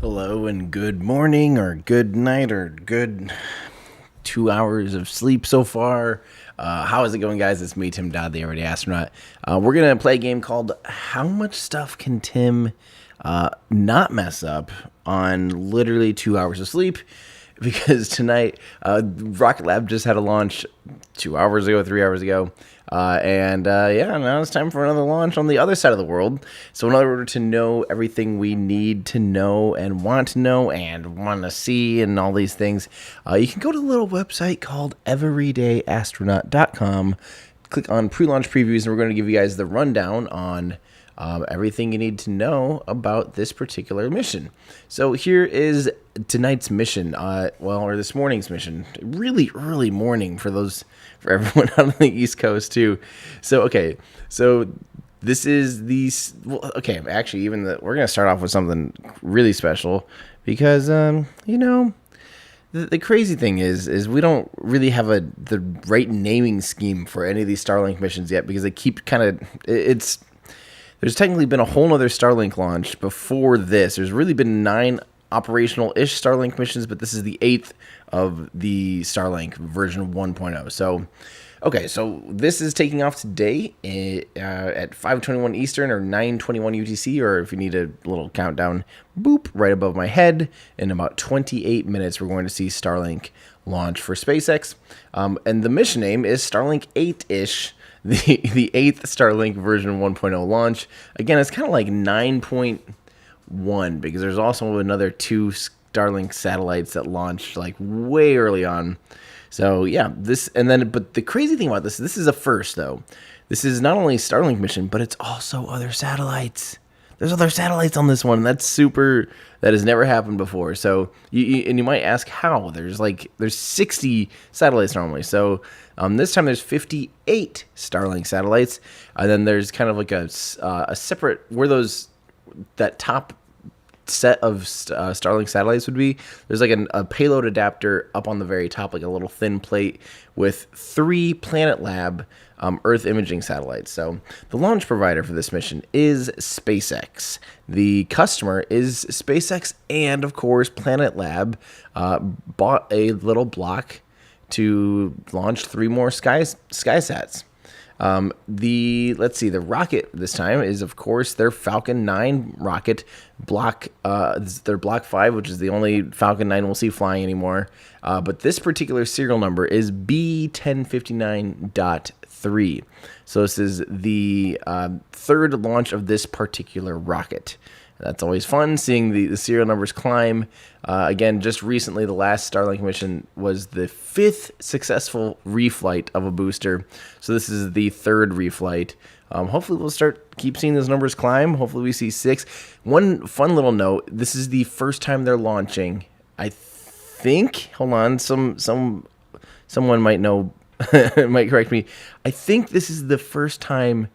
Hello and good morning or good night or good 2 hours of sleep so far. How is it going, guys? It's me, Tim Dodd, the Everyday Astronaut. We're going to play a game called How Much Stuff Can Tim Not Mess Up on literally 2 hours of sleep? Because tonight, Rocket Lab just had a launch 2 hours ago, 3 hours ago. Now it's time for another launch on the other side of the world. So in order to know everything we need to know and want to see and all these things, you can go to a little website called everydayastronaut.com. Click on pre-launch previews, and we're going to give you guys the rundown on everything you need to know about this particular mission. So here is tonight's mission, or this morning's mission. Really early morning for everyone on the East Coast too. So this is we're gonna start off with something really special because the crazy thing is we don't really have the right naming scheme for any of these Starlink missions yet, because they keep there's technically been a whole other Starlink launch before this. There's really been 9 operational-ish Starlink missions, but this is the 8th of the Starlink version 1.0. So this is taking off today at 5:21 Eastern or 9:21 UTC, or if you need a little countdown, boop, right above my head. In about 28 minutes, we're going to see Starlink launch for SpaceX. And the mission name is Starlink 8-ish. The 8th Starlink version 1.0 launch. Again, it's kind of like 9.1 because there's also another 2 Starlink satellites that launched like way early on. So yeah, but the crazy thing about this is a first though. This is not only a Starlink mission, but it's also other satellites. There's other satellites on this one. That has never happened before. So you might ask how. There's 60 satellites normally. So this time there's 58 Starlink satellites, and then there's kind of like a separate that top set of Starlink satellites would be. There's like a payload adapter up on the very top, like a little thin plate with 3 Planet Lab Earth imaging satellites. So the launch provider for this mission is SpaceX. The customer is SpaceX, and of course Planet Lab bought a little block to launch 3 more SkySats. The rocket this time is, of course, their Falcon 9 rocket block. This is their Block 5, which is the only Falcon 9 we'll see flying anymore. But this particular serial number is B1059.3. So this is the 3rd launch of this particular rocket. That's always fun, seeing the serial numbers climb. Again, just recently, the last Starlink mission was the 5th successful reflight of a booster. So this is the 3rd reflight. Hopefully we'll keep seeing those numbers climb. Hopefully we see 6. One fun little note, this is the first time they're launching. I think, hold on, someone might know, might correct me. I think this is the first time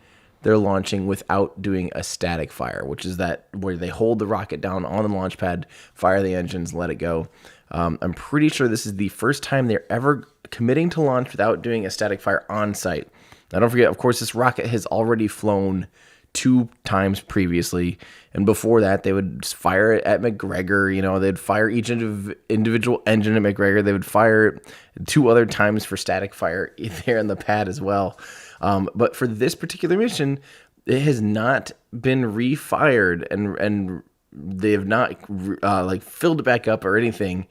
they're launching without doing a static fire, which is that where they hold the rocket down on the launch pad, fire the engines, let it go. I'm pretty sure this is the first time they're ever committing to launch without doing a static fire on site. Now, don't forget, of course, this rocket has already flown 2 times previously, and before that, they would fire it at McGregor. They'd fire each individual engine at McGregor. They would fire it 2 other times for static fire there on the pad as well. But for this particular mission, it has not been refired, and they have not filled it back up or anything,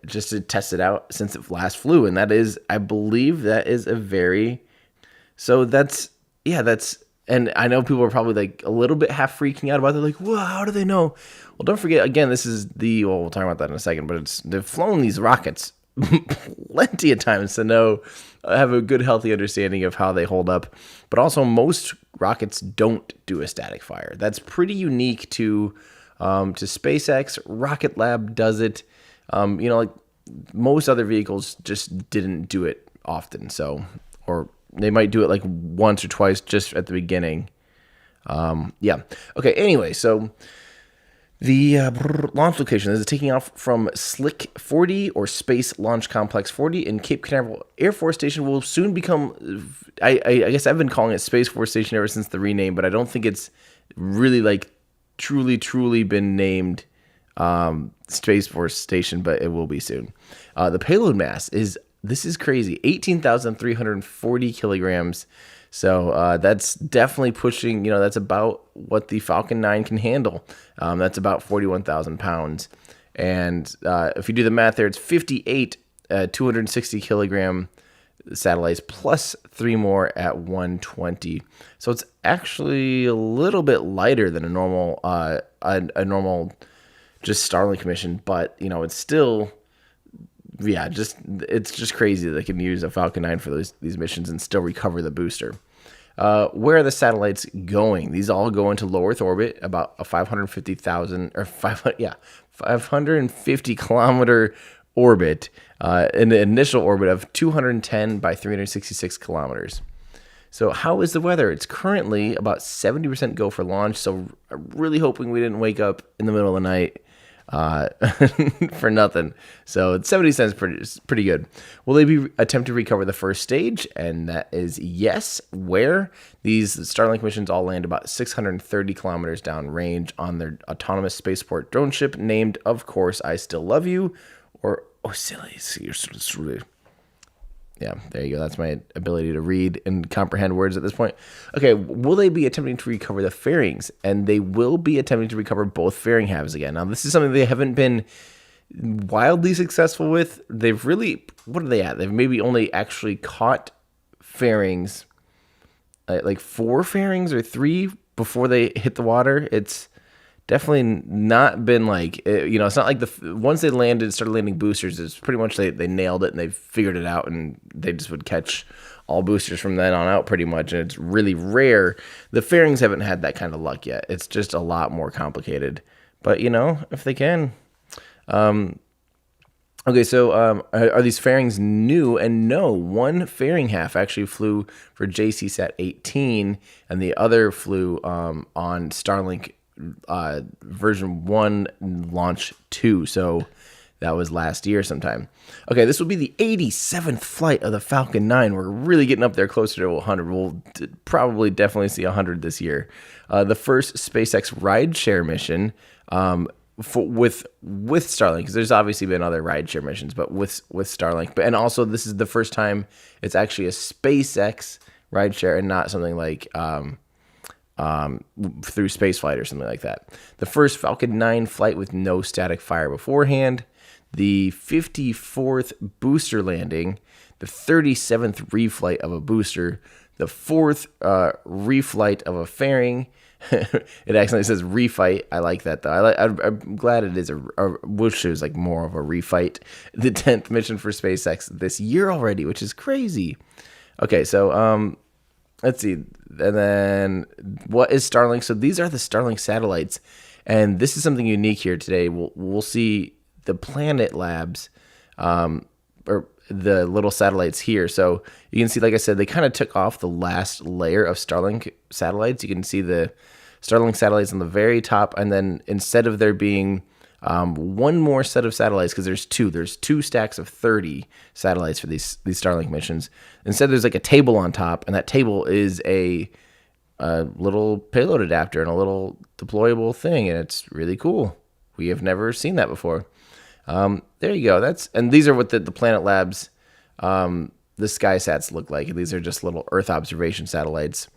just to test it out since it last flew. And I believe that is and I know people are probably like a little bit half freaking out about it. They're like, "Whoa, how do they know?" Well, don't forget, again, this is we'll talk about that in a second, but they've flown these rockets plenty of times to have a good, healthy understanding of how they hold up. But also, most rockets don't do a static fire. That's pretty unique to SpaceX. Rocket Lab does it. Like most other vehicles just didn't do it often. So, or they might do it like once or twice just at the beginning. Okay. Anyway, so the launch location is taking off from Slick 40 or Space Launch Complex 40 in Cape Canaveral Air Force Station. Will soon become, I guess I've been calling it Space Force Station ever since the rename, but I don't think it's really like truly been named Space Force station, but it will be soon. The payload mass this is crazy, 18,340 kilograms. So that's definitely pushing, that's about what the Falcon 9 can handle. That's about 41,000 pounds. And if you do the math there, it's 58 260 kilogram satellites plus 3 more at 120. So it's actually a little bit lighter than a normal just Starlink mission, but it's still it's just crazy that they can use a Falcon 9 for these missions and still recover the booster. Where are the satellites going? These all go into low Earth orbit, about a 550 kilometer orbit, an initial orbit of 210 by 366 kilometers. So how is the weather? It's currently about 70% go for launch. So I'm really hoping we didn't wake up in the middle of the night for nothing. So it's 70 cents, pretty good. Will they be attempt to recover the first stage? And that is yes. Where? These Starlink missions all land about 630 kilometers down range on their autonomous spaceport drone ship named, of course, I Still Love You, or Ocilius. Yeah, there you go. That's my ability to read and comprehend words at this point. Okay, will they be attempting to recover the fairings? And they will be attempting to recover both fairing halves again. Now, this is something they haven't been wildly successful with. They've really, what are they at? They've maybe only actually caught fairings, like 4 fairings or 3 before they hit the water. It's definitely not been like, it's not like once they started landing boosters, it's pretty much they nailed it and they figured it out and they just would catch all boosters from then on out pretty much. And it's really rare. The fairings haven't had that kind of luck yet. It's just a lot more complicated. But, if they can. Okay, so are these fairings new? And no, one fairing half actually flew for JCSat 18 and the other flew on Starlink version 1 launch 2, so that was last year sometime. Okay, this will be the 87th flight of the Falcon 9. We're really getting up there closer to 100. We'll probably definitely see 100 this year. The first SpaceX rideshare mission with Starlink, because there's obviously been other rideshare missions, but with Starlink. And also this is the first time it's actually a SpaceX rideshare and not something like through spaceflight or something like that. The first Falcon 9 flight with no static fire beforehand, the 54th booster landing, the 37th reflight of a booster, the 4th reflight of a fairing. It actually says refight. I like that though. I'm glad it is I wish it was like more of a refight. The 10th mission for SpaceX this year already, which is crazy. Okay, so let's see. And then what is Starlink? So these are the Starlink satellites. And this is something unique here today. We'll see the Planet Labs, or the little satellites here. So you can see, like I said, they kind of took off the last layer of Starlink satellites. You can see the Starlink satellites on the very top. And then instead of there being one more set of satellites, because there's 2 stacks of 30 satellites for these Starlink missions. Instead, there's like a table on top, and that table is a little payload adapter and a little deployable thing, and it's really cool. We have never seen that before. There you go. And these are what the Planet Labs, the SkySats look like. And these are just little Earth observation satellites,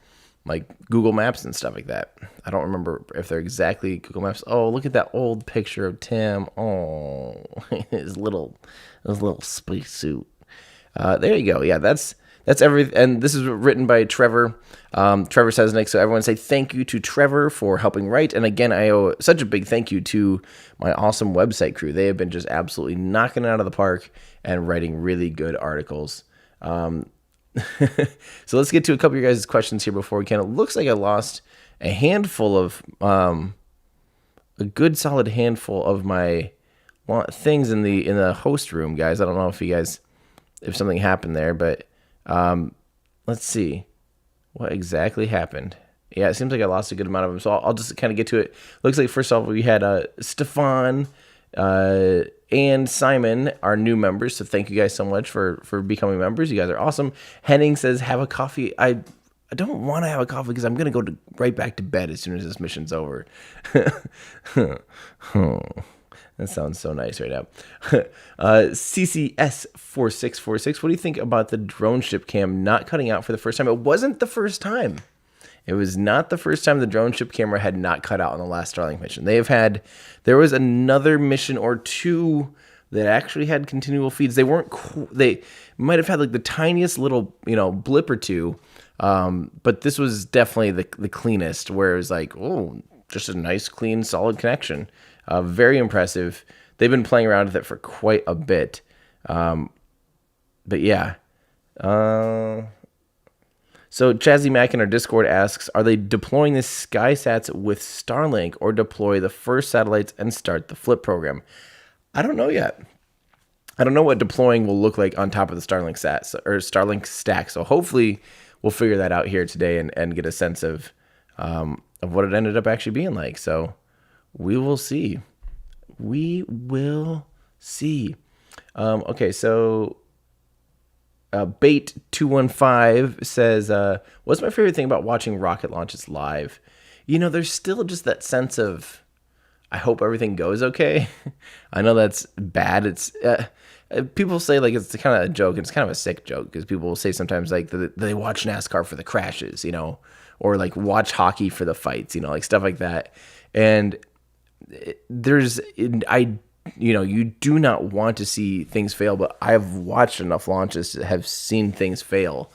like Google Maps and stuff like that. I don't remember if they're exactly Google Maps. Oh, look at that old picture of Tim. Oh, his little spacesuit. There you go. Yeah, that's everything. And this is written by Trevor Sesnick. So everyone say thank you to Trevor for helping write. And again, I owe such a big thank you to my awesome website crew. They have been just absolutely knocking it out of the park and writing really good articles. So let's get to a couple of your guys' questions here before we can. It looks like I lost a handful of, a good solid handful of my things in the host room, guys. I don't know if something happened there, but let's see what exactly happened. Yeah, it seems like I lost a good amount of them, so I'll just kind of get to it. Looks like first off we had Stefan and Simon are new members, so thank you guys so much for becoming members. You guys are awesome. Henning says, have a coffee. I don't want to have a coffee because I'm going to go right back to bed as soon as this mission's over. That sounds so nice right now. CCS 4646. What do you think about the drone ship cam not cutting out for the first time? It wasn't the first time. It was not the first time the drone ship camera had not cut out on the last Starlink mission. There was another mission or two that actually had continual feeds. They weren't, they might have had like the tiniest little, blip or two. But this was definitely the cleanest, where it was like, oh, just a nice, clean, solid connection. Very impressive. They've been playing around with it for quite a bit. But yeah. So Chazzy Mack in our Discord asks, are they deploying the SkySats with Starlink or deploy the first satellites and start the flip program? I don't know yet. I don't know what deploying will look like on top of the Starlink sats or Starlink stack. So hopefully we'll figure that out here today and get a sense of what it ended up actually being like. So we will see. We will see. Okay, so Bait215 says, what's my favorite thing about watching rocket launches live? There's still just that sense of, I hope everything goes okay. I know that's bad. It's people say like it's kind of a joke. It's kind of a sick joke because people will say sometimes like they watch NASCAR for the crashes, or like watch hockey for the fights, like stuff like that. And you do not want to see things fail, but I've watched enough launches to have seen things fail,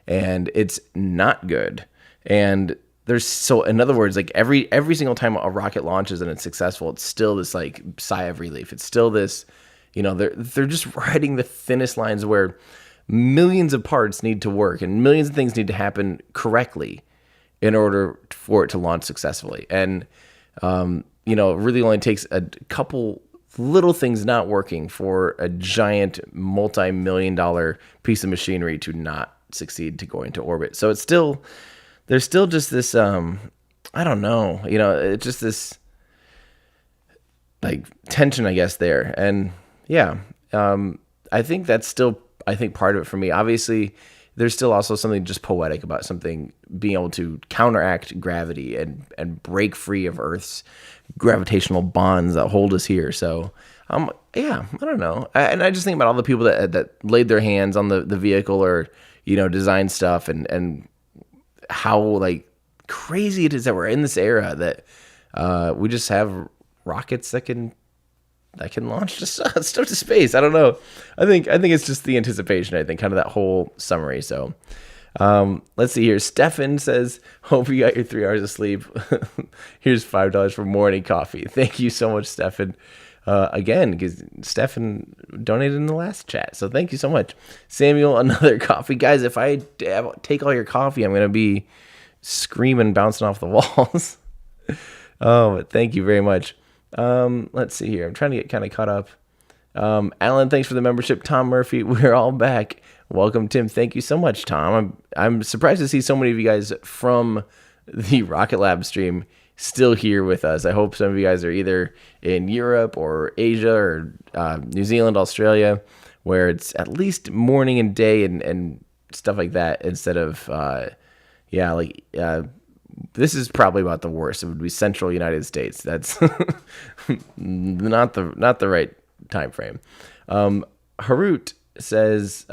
and it's not good. And in other words, like every single time a rocket launches and it's successful, it's still this like sigh of relief. It's still this, they're just riding the thinnest lines where millions of parts need to work and millions of things need to happen correctly in order for it to launch successfully. And, it really only takes a couple little things not working for a giant multi-million-dollar piece of machinery to not succeed to go into orbit. So there's still just this, I don't know, it's just this like tension, I guess, there. And yeah, I think that's still, part of it for me. Obviously, there's still also something just poetic about something being able to counteract gravity and break free of Earth's gravitational bonds that hold us here. So, yeah, I don't know. And I just think about all the people that laid their hands on the vehicle or, designed stuff and how like crazy it is that we're in this era that we just have rockets that can launch just stuff to space. I don't know. I think it's just the anticipation. I think kind of that whole summary. So let's see here. Stefan says, hope you got your 3 hours of sleep. Here's $5 for morning coffee. Thank you so much, Stefan. Again, because Stefan donated in the last chat. So thank you so much. Samuel, another coffee. Guys, if I take all your coffee, I'm going to be screaming, bouncing off the walls. Oh, but thank you very much. Let's see here. I'm trying to get kind of caught up. Alan, thanks for the membership. Tom Murphy, we're all back. Welcome, Tim. Thank you so much, Tom. I'm surprised to see so many of you guys from the Rocket Lab stream still here with us. I hope some of you guys are either in Europe or Asia or New Zealand, Australia, where it's at least morning and day and stuff like that instead of, this is probably about the worst. It would be Central United States. That's not the right time frame. Harut says,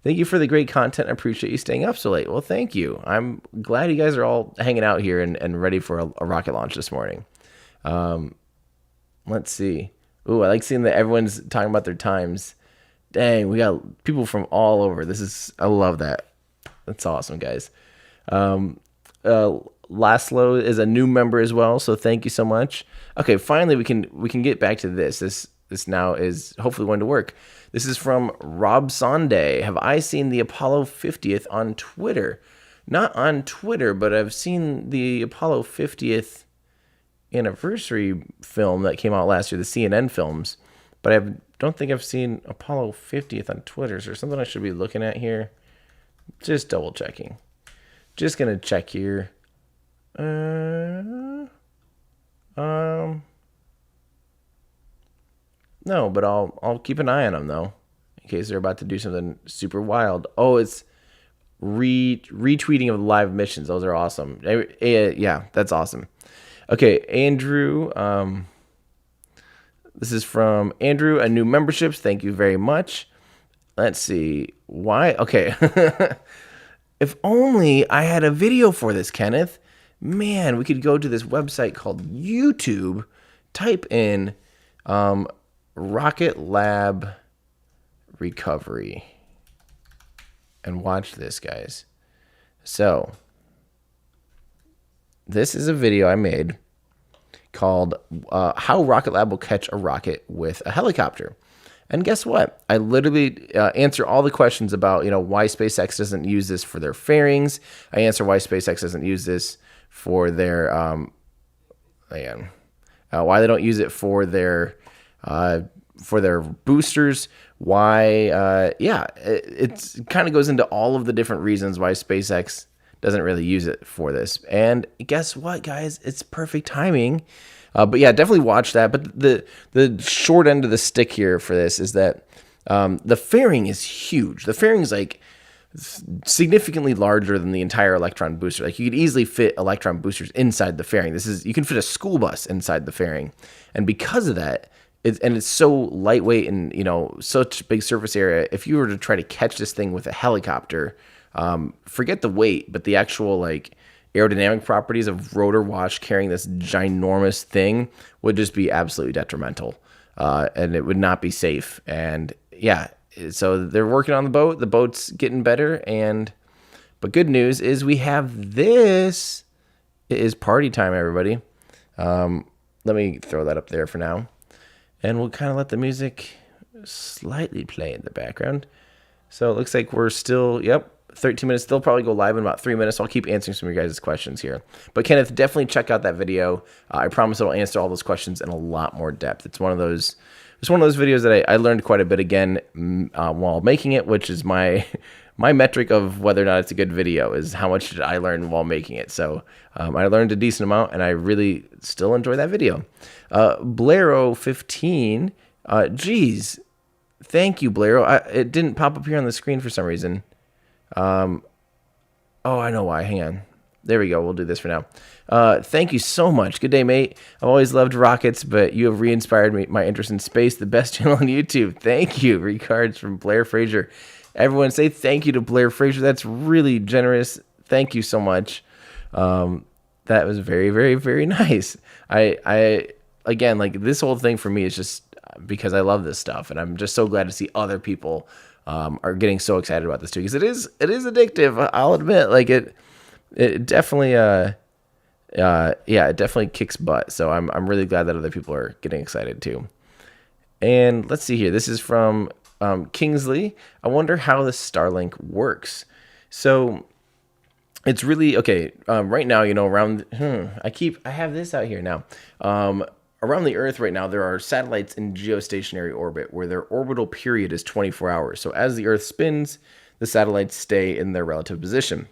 thank you for the great content. I appreciate you staying up so late. Well, thank you. I'm glad you guys are all hanging out here and ready for a rocket launch this morning. Let's see. Ooh, I like seeing that everyone's talking about their times. Dang, we got people from all over. I love that. That's awesome, guys. Laszlo is a new member as well, so thank you so much. Okay, finally we can get back to this. This now is hopefully going to work. This is from Rob Sonday. Have I seen the Apollo 50th on Twitter? Not on Twitter, but I've seen the Apollo 50th anniversary film that came out last year, the CNN films. But I don't think I've seen Apollo 50th on Twitter. Is there something I should be looking at here? Just double checking. Just gonna check here. No, but I'll keep an eye on them though, in case they're about to do something super wild. Oh, it's retweeting of live missions. Those are awesome. Yeah, that's awesome. Okay, Andrew. This is from Andrew, a new memberships. Thank you very much. Let's see. Why? Okay. If only I had a video for this, Kenneth. Man, we could go to this website called YouTube, type in Rocket Lab Recovery, and watch this, guys. So, this is a video I made called How Rocket Lab Will Catch a Rocket with a Helicopter. And guess what? I literally answer all the questions about, why SpaceX doesn't use this for their fairings. I answer why SpaceX doesn't use this for their, why they don't use it for their boosters. Why, it kind of goes into all of the different reasons why SpaceX doesn't really use it for this. And guess what, guys? It's perfect timing. But yeah, definitely watch that. But the short end of the stick here for this is that the fairing is huge. The fairing is like significantly larger than the entire Electron booster. Like you could easily fit Electron boosters inside the fairing. You can fit a school bus inside the fairing, and because of that, it's so lightweight and such big surface area. If you were to try to catch this thing with a helicopter, forget the weight, but the actual aerodynamic properties of rotor wash carrying this ginormous thing would just be absolutely detrimental, and it would not be safe. And yeah, so they're working on the boat. The boat's getting better, but good news is we have this. It is party time, everybody. Let me throw that up there for now, and we'll kind of let the music slightly play in the background. So it looks like we're still, 13 minutes. They'll probably go live in about 3 minutes. I'll keep answering some of your guys' questions here. But Kenneth, definitely check out that video. I promise it'll answer all those questions in a lot more depth. It's one of those videos that I learned quite a bit again while making it, which is my metric of whether or not it's a good video is how much did I learn while making it. So I learned a decent amount, and I really still enjoy that video. Blairo15, geez, thank you, Blairo. It didn't pop up here on the screen for some reason. Oh, I know why. Hang on. There we go. We'll do this for now. Thank you so much. Good day, mate. I've always loved rockets, but you have re-inspired my interest in space. The best channel on YouTube. Thank you. Regards from Blair Fraser. Everyone say thank you to Blair Fraser. That's really generous. Thank you so much. That was very, very, very nice. I again, this whole thing for me is just because I love this stuff, and I'm just so glad to see other people are getting so excited about this too, because it is addictive. I'll admit, it definitely it definitely kicks butt. So I'm really glad that other people are getting excited too. And let's see here. This is from Kingsley. I wonder how the Starlink works. So it's really okay. Right now, around I have this out here now. Around the Earth right now, there are satellites in geostationary orbit where their orbital period is 24 hours. So as the Earth spins, the satellites stay in their relative position.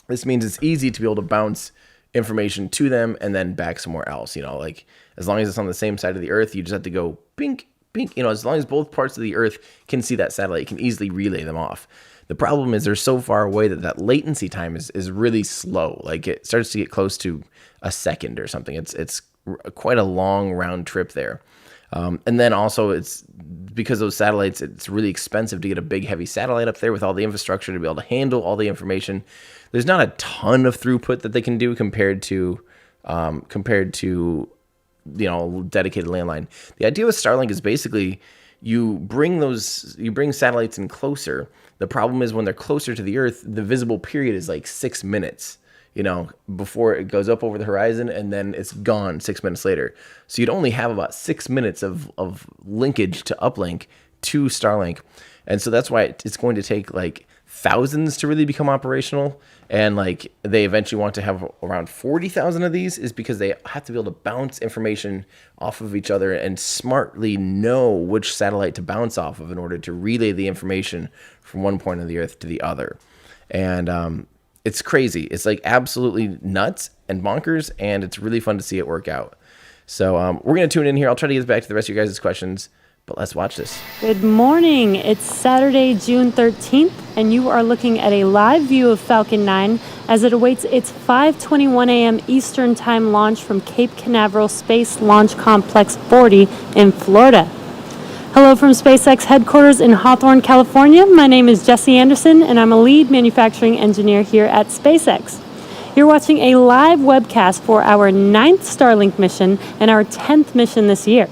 This means it's easy to be able to bounce information to them and then back somewhere else. As long as it's on the same side of the Earth, you just have to go pink, pink. As long as both parts of the Earth can see that satellite, you can easily relay them off. The problem is they're so far away that latency time is really slow. It starts to get close to a second or something. It's quite a long round trip there. And then also it's because those satellites, it's really expensive to get a big heavy satellite up there with all the infrastructure to be able to handle all the information. There's not a ton of throughput that they can do compared to dedicated landline. The idea with Starlink is basically you bring satellites in closer. The problem is when they're closer to the Earth, the visible period is 6 minutes. Before it goes up over the horizon, and then it's gone 6 minutes later. So you'd only have about 6 minutes of linkage to uplink to Starlink. And so that's why it's going to take thousands to really become operational. And they eventually want to have around 40,000 of these, is because they have to be able to bounce information off of each other and smartly know which satellite to bounce off of in order to relay the information from one point of the Earth to the other. And, it's crazy. It's absolutely nuts and bonkers, and it's really fun to see it work out. So we're going to tune in here. I'll try to get back to the rest of you guys' questions. But let's watch this. Good morning. It's Saturday, June 13th, and you are looking at a live view of Falcon 9 as it awaits its 5:21 a.m. Eastern Time launch from Cape Canaveral Space Launch Complex 40 in Florida. Hello from SpaceX headquarters in Hawthorne, California. My name is Jesse Anderson, and I'm a lead manufacturing engineer here at SpaceX. You're watching a live webcast for our 9th Starlink mission and our 10th mission this year.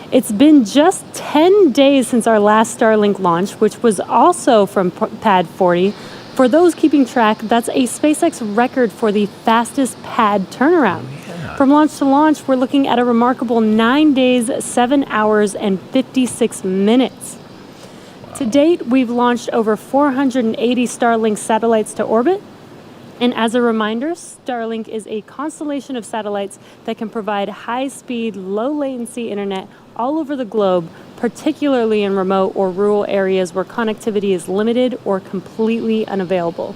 It's been just 10 days since our last Starlink launch, which was also from Pad 40. For those keeping track, that's a SpaceX record for the fastest pad turnaround. From launch to launch, we're looking at a remarkable 9 days, 7 hours, and 56 minutes. To date, we've launched over 480 Starlink satellites to orbit. And as a reminder, Starlink is a constellation of satellites that can provide high-speed, low-latency internet all over the globe, particularly in remote or rural areas where connectivity is limited or completely unavailable.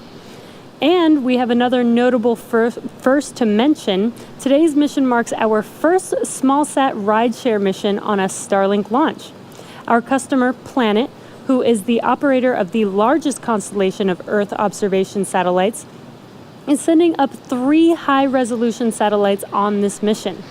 And we have another notable first to mention. Today's mission marks our first smallsat rideshare mission on a Starlink launch. Our customer, Planet, who is the operator of the largest constellation of Earth observation satellites, is sending up 3 high-resolution satellites on this mission.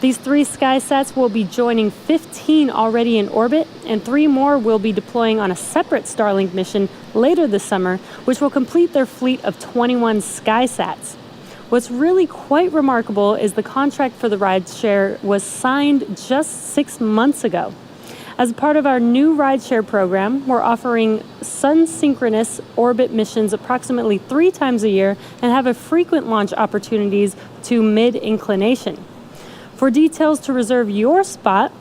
These 3 SkySats will be joining 15 already in orbit, and 3 more will be deploying on a separate Starlink mission later this summer, which will complete their fleet of 21 SkySats. What's really quite remarkable is the contract for the rideshare was signed just 6 months ago. As part of our new rideshare program, we're offering sun-synchronous orbit missions approximately 3 times a year and have a frequent launch opportunities to mid-inclination. For details or to reserve your spot,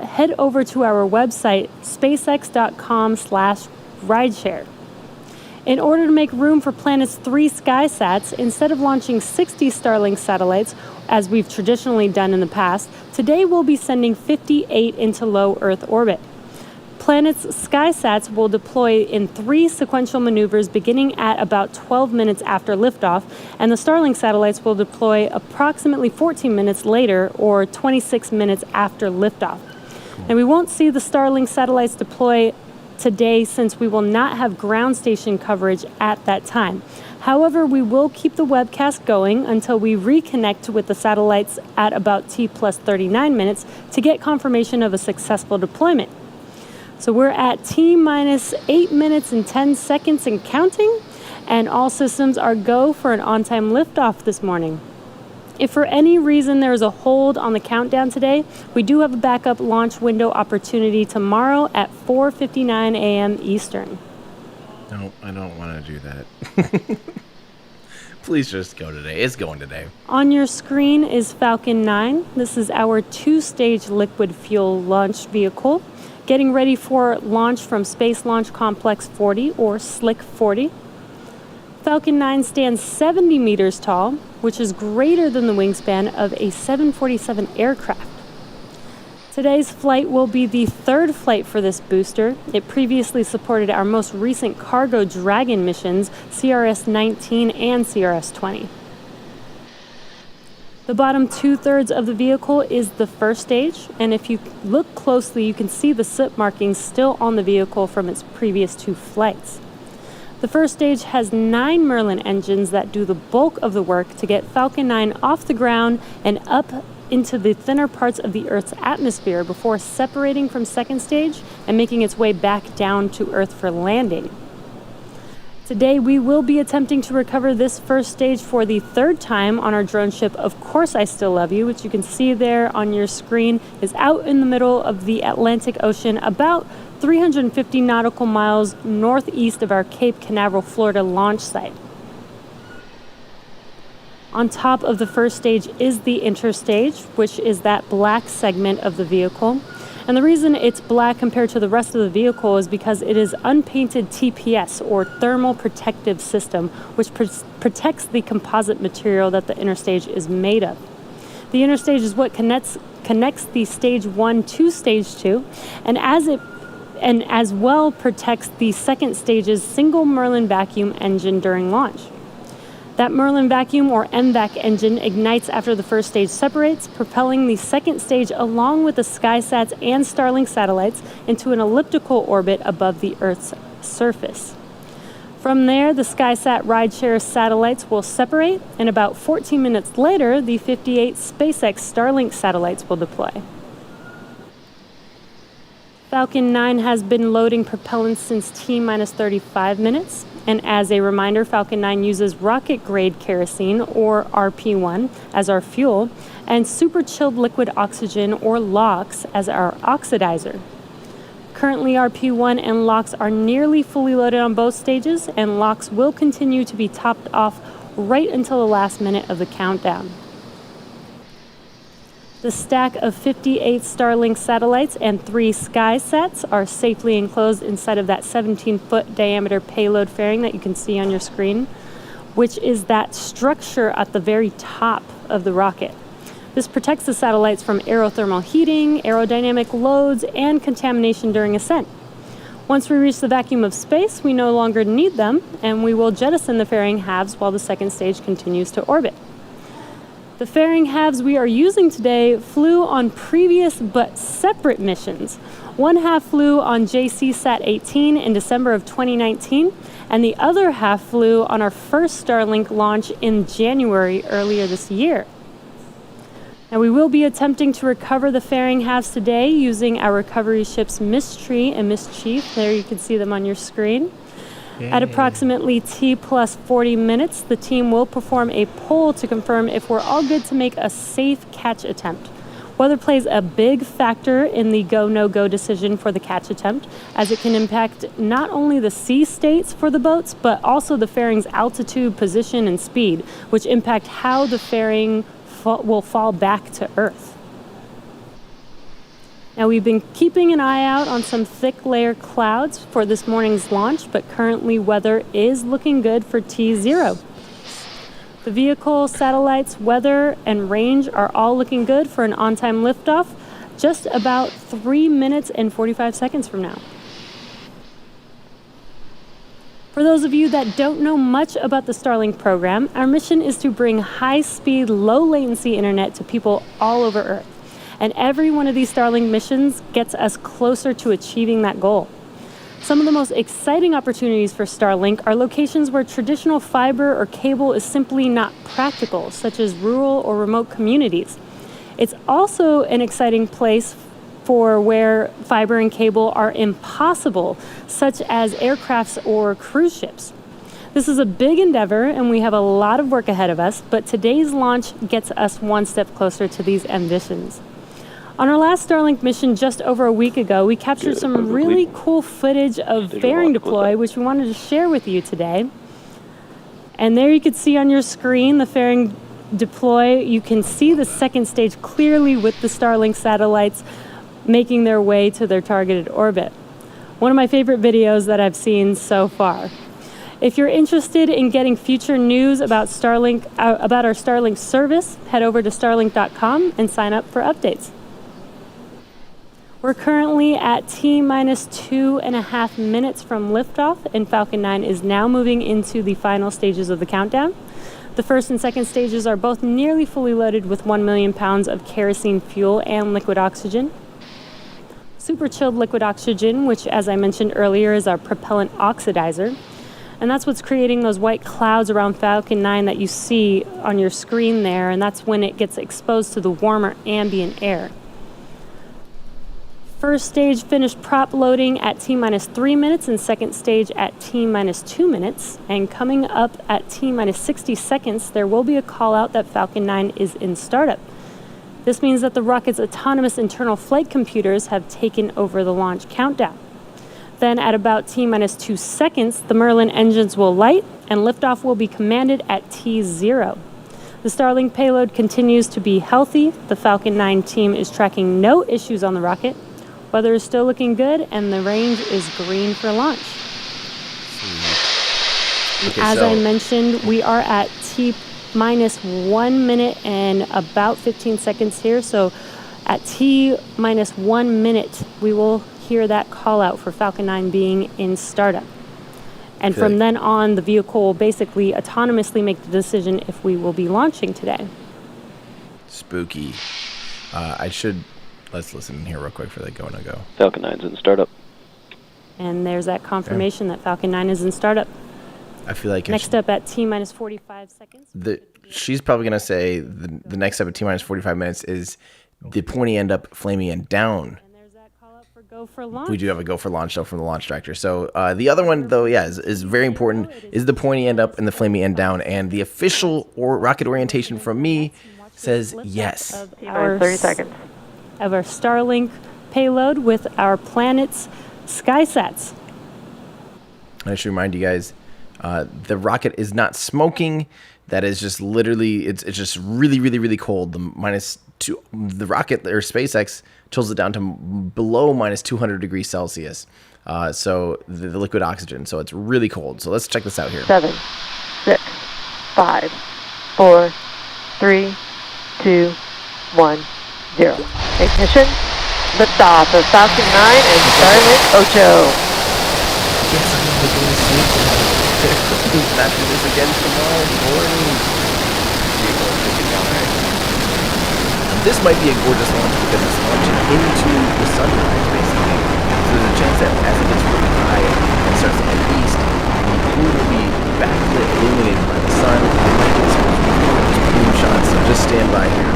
head over to our website, spacex.com/rideshare. In order to make room for Planet's 3 SkySats, instead of launching 60 Starlink satellites, as we've traditionally done in the past, today we'll be sending 58 into low Earth orbit. Planet's SkySats will deploy in 3 sequential maneuvers beginning at about 12 minutes after liftoff, and the Starlink satellites will deploy approximately 14 minutes later, or 26 minutes after liftoff. And we won't see the Starlink satellites deploy today since we will not have ground station coverage at that time. However, we will keep the webcast going until we reconnect with the satellites at about T+39 minutes to get confirmation of a successful deployment. So we're at T-8 minutes and 10 seconds and counting, and all systems are go for an on-time liftoff this morning. If for any reason there is a hold on the countdown today, we do have a backup launch window opportunity tomorrow at 4:59 a.m. Eastern. No, I don't want to do that. Please just go today. It's going today. On your screen is Falcon 9. This is our 2-stage liquid fuel launch vehicle, getting ready for launch from Space Launch Complex 40, or SLC 40. Falcon 9 stands 70 meters tall, which is greater than the wingspan of a 747 aircraft. Today's flight will be the 3rd flight for this booster. It previously supported our most recent cargo Dragon missions, CRS-19 and CRS-20. The bottom 2/3 of the vehicle is the first stage, and if you look closely, you can see the soot markings still on the vehicle from its previous 2 flights. The first stage has 9 Merlin engines that do the bulk of the work to get Falcon 9 off the ground and up into the thinner parts of the Earth's atmosphere before separating from second stage and making its way back down to Earth for landing. Today, we will be attempting to recover this first stage for the 3rd time on our drone ship, Of Course I Still Love You, which you can see there on your screen, is out in the middle of the Atlantic Ocean, about 350 nautical miles northeast of our Cape Canaveral, Florida launch site. On top of the first stage is the interstage, which is that black segment of the vehicle. And the reason it's black compared to the rest of the vehicle is because it is unpainted TPS, or thermal protective system, which protects the composite material that the interstage is made of. The interstage is what connects the stage 1 to stage 2, and as well protects the second stage's single Merlin vacuum engine during launch. That Merlin vacuum or MVAC engine ignites after the first stage separates, propelling the second stage along with the SkySats and Starlink satellites into an elliptical orbit above the Earth's surface. From there, the SkySat rideshare satellites will separate, and about 14 minutes later, the 58 SpaceX Starlink satellites will deploy. Falcon 9 has been loading propellant since T-minus 35 minutes. And as a reminder, Falcon 9 uses rocket-grade kerosene, or RP1, as our fuel, and super chilled liquid oxygen, or LOX, as our oxidizer. Currently, RP1 and LOX are nearly fully loaded on both stages, and LOX will continue to be topped off right until the last minute of the countdown. The stack of 58 Starlink satellites and 3 SkySats are safely enclosed inside of that 17-foot diameter payload fairing that you can see on your screen, which is that structure at the very top of the rocket. This protects the satellites from aerothermal heating, aerodynamic loads, and contamination during ascent. Once we reach the vacuum of space, we no longer need them, and we will jettison the fairing halves while the second stage continues to orbit. The fairing halves we are using today flew on previous but separate missions. One half flew on JCSat 18 in December of 2019, and the other half flew on our first Starlink launch in January earlier this year. Now, we will be attempting to recover the fairing halves today using our recovery ships Mystery and Mischief. There you can see them on your screen. Yay. At approximately T plus 40 minutes, the team will perform a poll to confirm if we're all good to make a safe catch attempt. Weather plays a big factor in the go, no-go decision for the catch attempt, as it can impact not only the sea states for the boats, but also the fairing's altitude, position, and speed, which impact how the fairing will fall back to Earth. Now, we've been keeping an eye out on some thick layer clouds for this morning's launch, but currently weather is looking good for T0. The vehicle, satellites, weather, and range are all looking good for an on-time liftoff just about 3 minutes and 45 seconds from now. For those of you that don't know much about the Starlink program, our mission is to bring high-speed, low-latency internet to people all over Earth. And every one of these Starlink missions gets us closer to achieving that goal. Some of the most exciting opportunities for Starlink are locations where traditional fiber or cable is simply not practical, such as rural or remote communities. It's also an exciting place for where fiber and cable are impossible, such as aircrafts or cruise ships. This is a big endeavor, and we have a lot of work ahead of us, but today's launch gets us one step closer to these ambitions. On our last Starlink mission just over a week ago, we captured some really cool footage of fairing deploy, which we wanted to share with you today. And there you can see on your screen the fairing deploy. You can see the second stage clearly with the Starlink satellites making their way to their targeted orbit. One of my favorite videos that I've seen so far. If you're interested in getting future news about Starlink, about our Starlink service, head over to starlink.com and sign up for updates. We're currently at T-minus 2.5 minutes from liftoff, and Falcon 9 is now moving into the final stages of the countdown. The first and second stages are both nearly fully loaded with 1 million pounds of kerosene fuel and liquid oxygen. Super chilled liquid oxygen, which, as I mentioned earlier, is our propellant oxidizer. And that's what's creating those white clouds around Falcon 9 that you see on your screen there, and that's when it gets exposed to the warmer ambient air. First stage finished prop loading at T-minus 3 minutes and second stage at T-minus 2 minutes. And coming up at T-minus 60 seconds, there will be a call out that Falcon 9 is in startup. This means that the rocket's autonomous internal flight computers have taken over the launch countdown. Then at about T-minus 2 seconds, the Merlin engines will light and liftoff will be commanded at T0. The Starlink payload continues to be healthy. The Falcon 9 team is tracking no issues on the rocket. Weather is still looking good, and the range is green for launch. Okay, as I mentioned, we are at T-minus 1 minute and about 15 seconds here. So at T-minus 1 minute, we will hear that call out for Falcon 9 being in startup. And feel from like- then on, the vehicle will basically autonomously make the decision if we will be launching today. Spooky. Let's listen here real quick for the go, no go. Falcon 9's in startup. And there's that confirmation that Falcon 9 is in startup. I feel like Next up at T minus 45 seconds. she's probably going to say the next step at T minus 45 minutes is the pointy end up, flaming end down. And there's that call up for go for launch. We do have a go for launch though from the launch director. So the other one though, yeah, is very important. Is the pointy end up and the flaming end down? And the official rocket orientation from me says yes. Our 30 seconds. Of our Starlink payload with our planet's SkySats. I should remind you guys, the rocket is not smoking. That is just literally, it's just really, really, really cold. The rocket or SpaceX chills it down to below minus 200 degrees Celsius. So the liquid oxygen. So it's really cold. So let's check this out here. 7, 6, 5, 4, 3, 2, 1, 0. Ignition. Liftoff of Falcon 9 and Starlink Ocho. Yes, I'm going to go to sleep. Not do this again tomorrow morning. This might be a gorgeous launch because it's launching into the sunrise, basically. So there's a chance that as it gets really high and starts to head east, the moon will be backlit, illuminated by the sun. You might get some gorgeous moon shots, so just stand by here.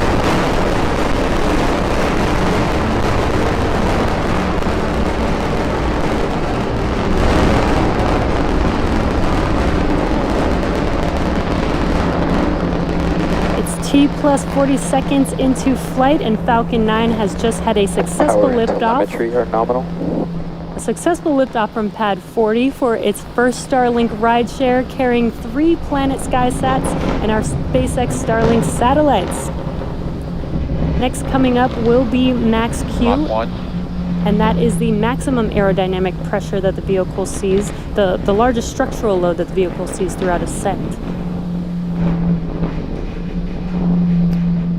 It's T plus 40 seconds into flight, and Falcon 9 has just had a successful Power and liftoff. telemetry are nominal. A successful liftoff from Pad 40 for its first Starlink rideshare, carrying 3 Planet SkySats and our SpaceX Starlink satellites. Next coming up will be Max Q, Mach 1. and that is the maximum aerodynamic pressure that the vehicle sees, the largest structural load that the vehicle sees throughout ascent.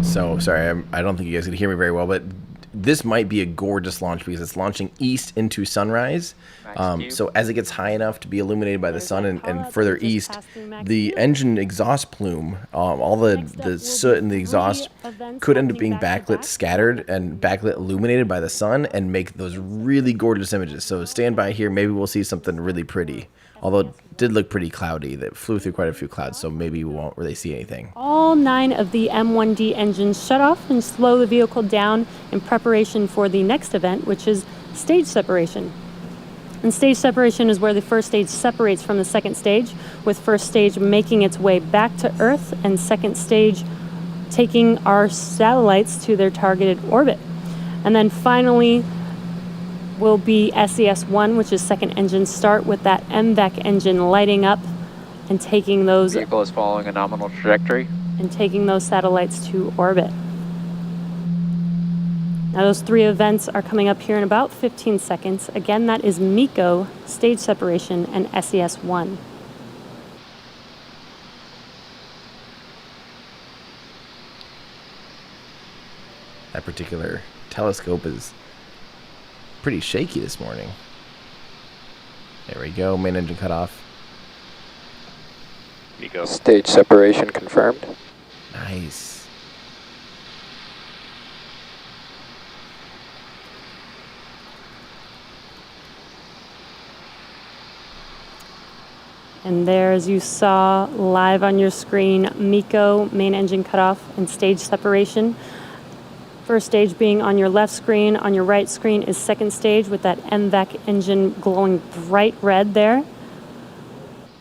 So, sorry, I don't think you guys can hear me very well, but this might be a gorgeous launch because it's launching east into sunrise. So as it gets high enough to be illuminated by the sun and further east, the engine exhaust plume, all the soot and the exhaust could end up being backlit scattered and backlit illuminated by the sun and make those really gorgeous images. So stand by here. Maybe we'll see something really pretty. Although it did look pretty cloudy. That flew through quite a few clouds, so maybe we won't really see anything. All 9 of the M1D engines shut off and slow the vehicle down in preparation for the next event, which is stage separation. And stage separation is where the first stage separates from the second stage, with first stage making its way back to Earth and second stage taking our satellites to their targeted orbit. And then finally will be SES-1, which is second engine start, with that MVAC engine lighting up and taking those Vehicle is following a nominal trajectory. satellites to orbit. Now those 3 events are coming up here in about 15 seconds. Again, that is MECO, stage separation, and SES-1. That particular telescope is pretty shaky this morning. There we go, main engine cut off. MECO. Stage separation confirmed. Nice. And there, as you saw live on your screen, MECO, main engine cutoff, and stage separation. First stage being on your left screen. On your right screen is second stage with that MVAC engine glowing bright red there.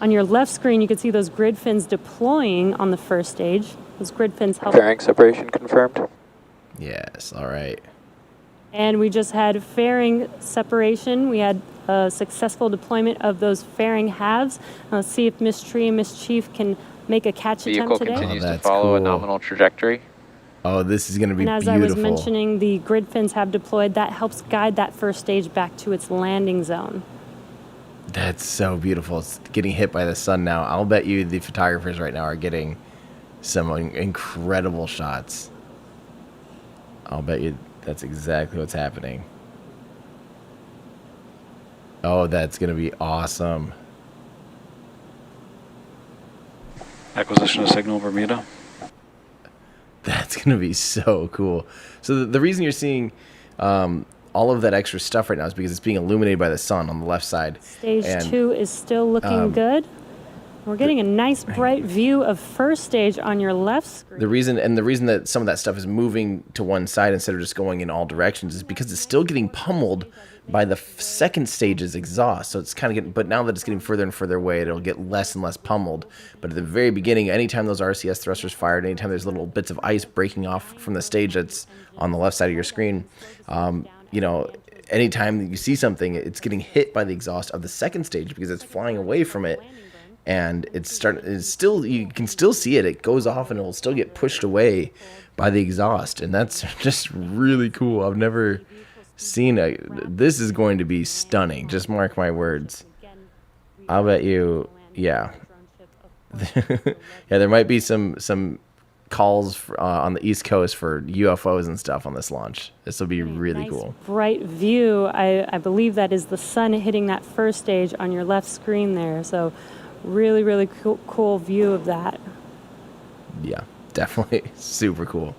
On your left screen, you can see those grid fins deploying on the first stage. Those grid fins help. Fairing separation confirmed. Yes, all right. And we just had fairing separation. We had a successful deployment of those fairing halves. Let's see if Miss Tree and Miss Chief can make a catch Vehicle attempt today. continues Oh, to that's follow a cool. nominal trajectory. Oh, this is going to be And as beautiful. I was mentioning, the grid fins have deployed. That helps guide that first stage back to its landing zone. That's so beautiful. It's getting hit by the sun now. I'll bet you the photographers right now are getting some incredible shots. I'll bet you that's exactly what's happening. Oh, that's going to be awesome. Acquisition of signal, Bermuda. That's going to be so cool. So the reason you're seeing all of that extra stuff right now is because it's being illuminated by the sun on the left side. Stage And 2 is still looking good. We're getting a nice bright view of first stage on your left screen. The reason that some of that stuff is moving to one side instead of just going in all directions is because it's still getting pummeled by the second stage's exhaust. So it's kind of getting, but now that it's getting further and further away, it'll get less and less pummeled. But at the very beginning, anytime those RCS thrusters fired, anytime there's little bits of ice breaking off from the stage that's on the left side of your screen, you know, anytime you see something, it's getting hit by the exhaust of the second stage because it's flying away from it. And it's still, you can still see it. It goes off and it'll still get pushed away by the exhaust. And that's just really cool. I've never seen this is going to be stunning. Just mark my words. I'll bet you, yeah. Yeah, there might be some calls on the East Coast for UFOs and stuff on this launch. This will be really Nice cool. bright view. I believe that is the sun hitting that first stage on your left screen there. So really, really cool view of that. Yeah, definitely super cool.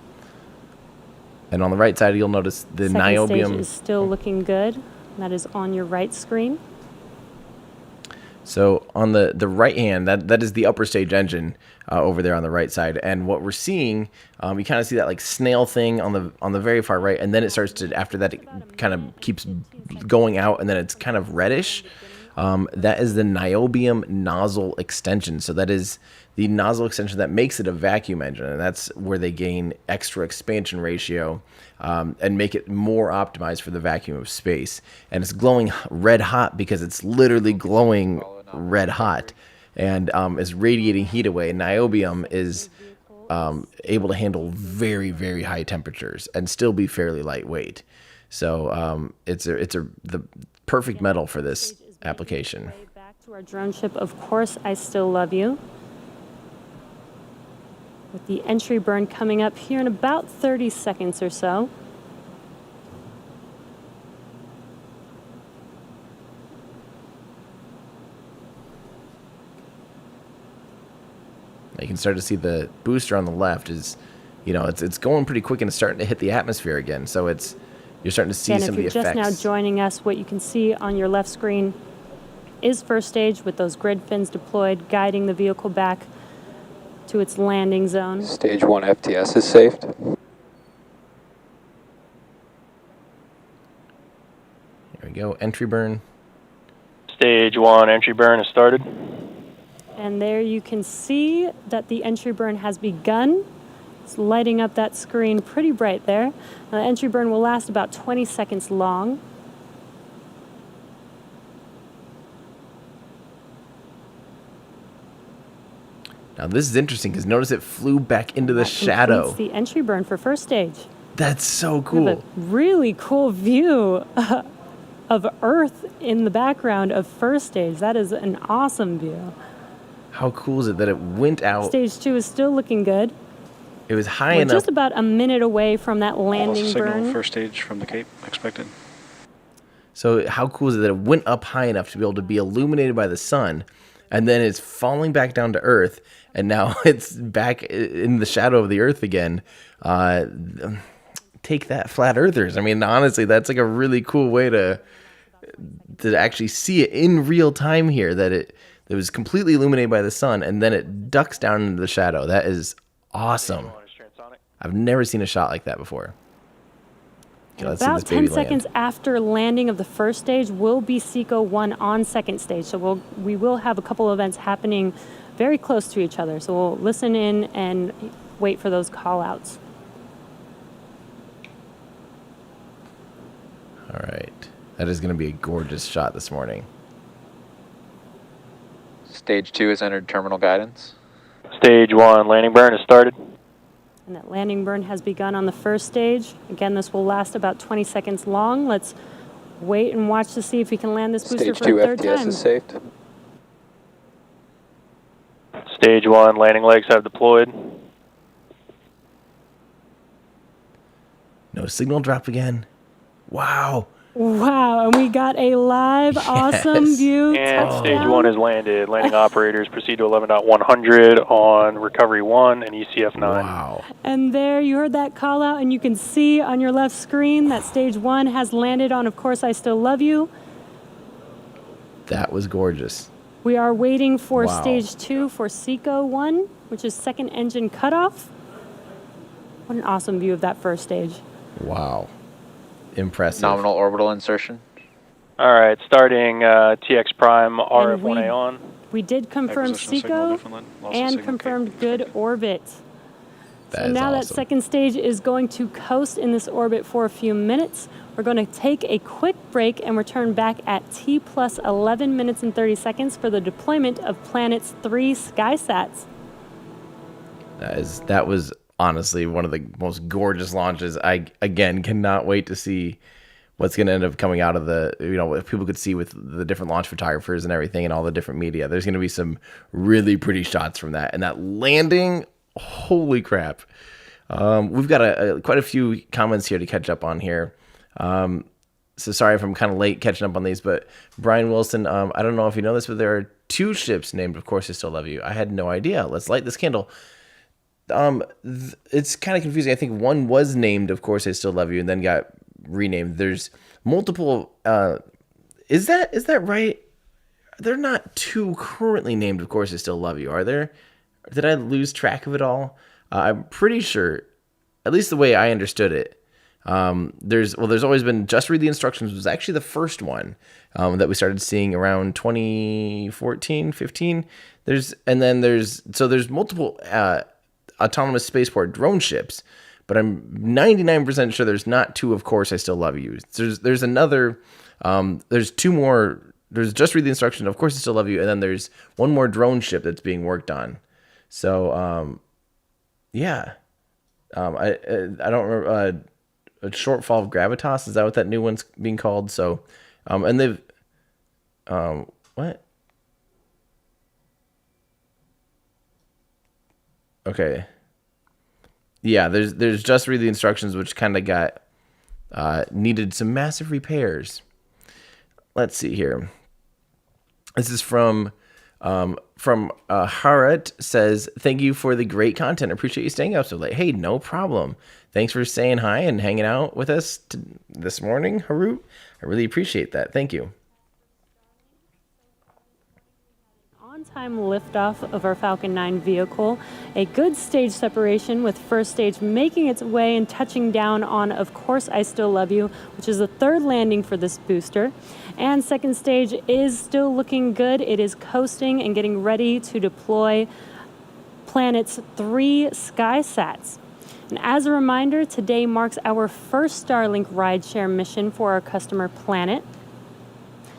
And on the right side, you'll notice the Second niobium stage is still looking good. That is on your right screen. So on the right hand, that is the upper stage engine over there on the right side. And what we're seeing, you kind of see that like snail thing on the very far right, and then it starts to, after that, it kind of keeps going out, and then it's kind of reddish. That is the niobium nozzle extension. So that is the nozzle extension that makes it a vacuum engine, and that's where they gain extra expansion ratio and make it more optimized for the vacuum of space. And it's glowing red hot because it's literally glowing red hot and is radiating heat away. Niobium is able to handle very, very high temperatures and still be fairly lightweight. So it's the perfect metal for this application. Back to our drone ship, of course, I still love you. With the entry burn coming up here in about 30 seconds or so. You can start to see the booster on the left is, you know, it's going pretty quick and it's starting to hit the atmosphere again. So you're starting to see And some if of the you're effects. just now joining us, what you can see on your left screen is first stage with those grid fins deployed, guiding the vehicle back to its landing zone. Stage 1 FTS is saved. Here we go, entry burn. Stage 1 entry burn has started. And there you can see that the entry burn has begun. It's lighting up that screen pretty bright there. The entry burn will last about 20 seconds long. Now this is interesting because notice it flew back into the That shadow. completes the entry burn for first stage. That's so We have cool. a really cool view of Earth in the background of first stage. That is an awesome view. How cool is it that it went out? Stage 2 is still looking good. It was high We're enough. just about a minute away from that Also landing signal burn. first stage from the Cape expected. So how cool is it that it went up high enough to be able to be illuminated by the sun, and then it's falling back down to Earth, and now it's back in the shadow of the Earth again. Take that, flat earthers. I mean, honestly, that's like a really cool way to actually see it in real time here, that it was completely illuminated by the sun, and then it ducks down into the shadow. That is awesome. I've never seen a shot like that before. Okay, let's see About this baby 10 seconds land. after landing of the first stage will be SECO 1 on second stage. So we will have a couple events happening very close to each other. So we'll listen in and wait for those call outs. All right. That is going to be a gorgeous shot this morning. Stage 2 has entered terminal guidance. Stage 1 landing burn has started. And that landing burn has begun on the first stage. Again, this will last about 20 seconds long. Let's wait and watch to see if we can land this booster Stage for 2 a third FTS time. is saved. Stage 1 landing legs have deployed. No signal drop again. Wow. Wow, and we got a live awesome Yes. view And stage touchdown. 1 is landed. Landing operators proceed to 11.100 on recovery 1 and ECF 9. Wow. And there you heard that call out, and you can see on your left screen that stage 1 has landed on Of Course I Still Love You. That was gorgeous. We are waiting for Wow. stage 2 for SECO 1, which is second engine cutoff. What an awesome view of that first stage. Wow. Impressive. Nominal orbital insertion. All right, starting TX Prime RF1A we- on. We did confirm Acquisition signal SECO definite. Loss of and signal confirmed Cape good expected. orbit. That So is now that awesome. second stage is going to coast in this orbit for a few minutes. We're going to take a quick break and return back at T plus 11 minutes and 30 seconds for the deployment of Planet's 3 SkySats. That was honestly one of the most gorgeous launches. I again cannot wait to see what's going to end up coming out of the, what people could see with the different launch photographers and everything and all the different media. There's going to be some really pretty shots from that. And that landing, holy crap. We've got quite a few comments here to catch up on here. So sorry if I'm kind of late catching up on these, but Brian Wilson, I don't know if you know this, but there are 2 ships named Of Course I Still Love You. I had no idea. Let's light this candle. It's kind of confusing. I think one was named Of Course I Still Love You and then got renamed. There's multiple. Is that right? They're not 2 currently named Of Course I Still Love You, are there? Did I lose track of it all? I'm pretty sure, at least the way I understood it. There's always been Just Read the Instructions was actually the first one that we started seeing around 2014, 15. There's multiple autonomous spaceport drone ships, but I'm 99% sure there's not 2 Of Course I Still Love You. There's another, there's 2 more. There's Just Read the Instruction, Of Course I Still Love You, and then there's one more drone ship that's being worked on. So yeah, I don't remember. A Shortfall of Gravitas, is that what that new one's being called? So, and they've, what? Okay. Yeah, there's Just Read the Instructions, which kind of got, needed some massive repairs. Let's see here. This is from Harat says, thank you for the great content. I appreciate you staying up so late. Hey, no problem. Thanks for saying hi and hanging out with us this morning, Harut. I really appreciate that. Thank you. On-time liftoff of our Falcon 9 vehicle. A good stage separation with first stage making its way and touching down on Of Course I Still Love You, which is the 3rd landing for this booster. And second stage is still looking good. It is coasting and getting ready to deploy Planet's 3 SkySats. And as a reminder, today marks our first Starlink rideshare mission for our customer Planet.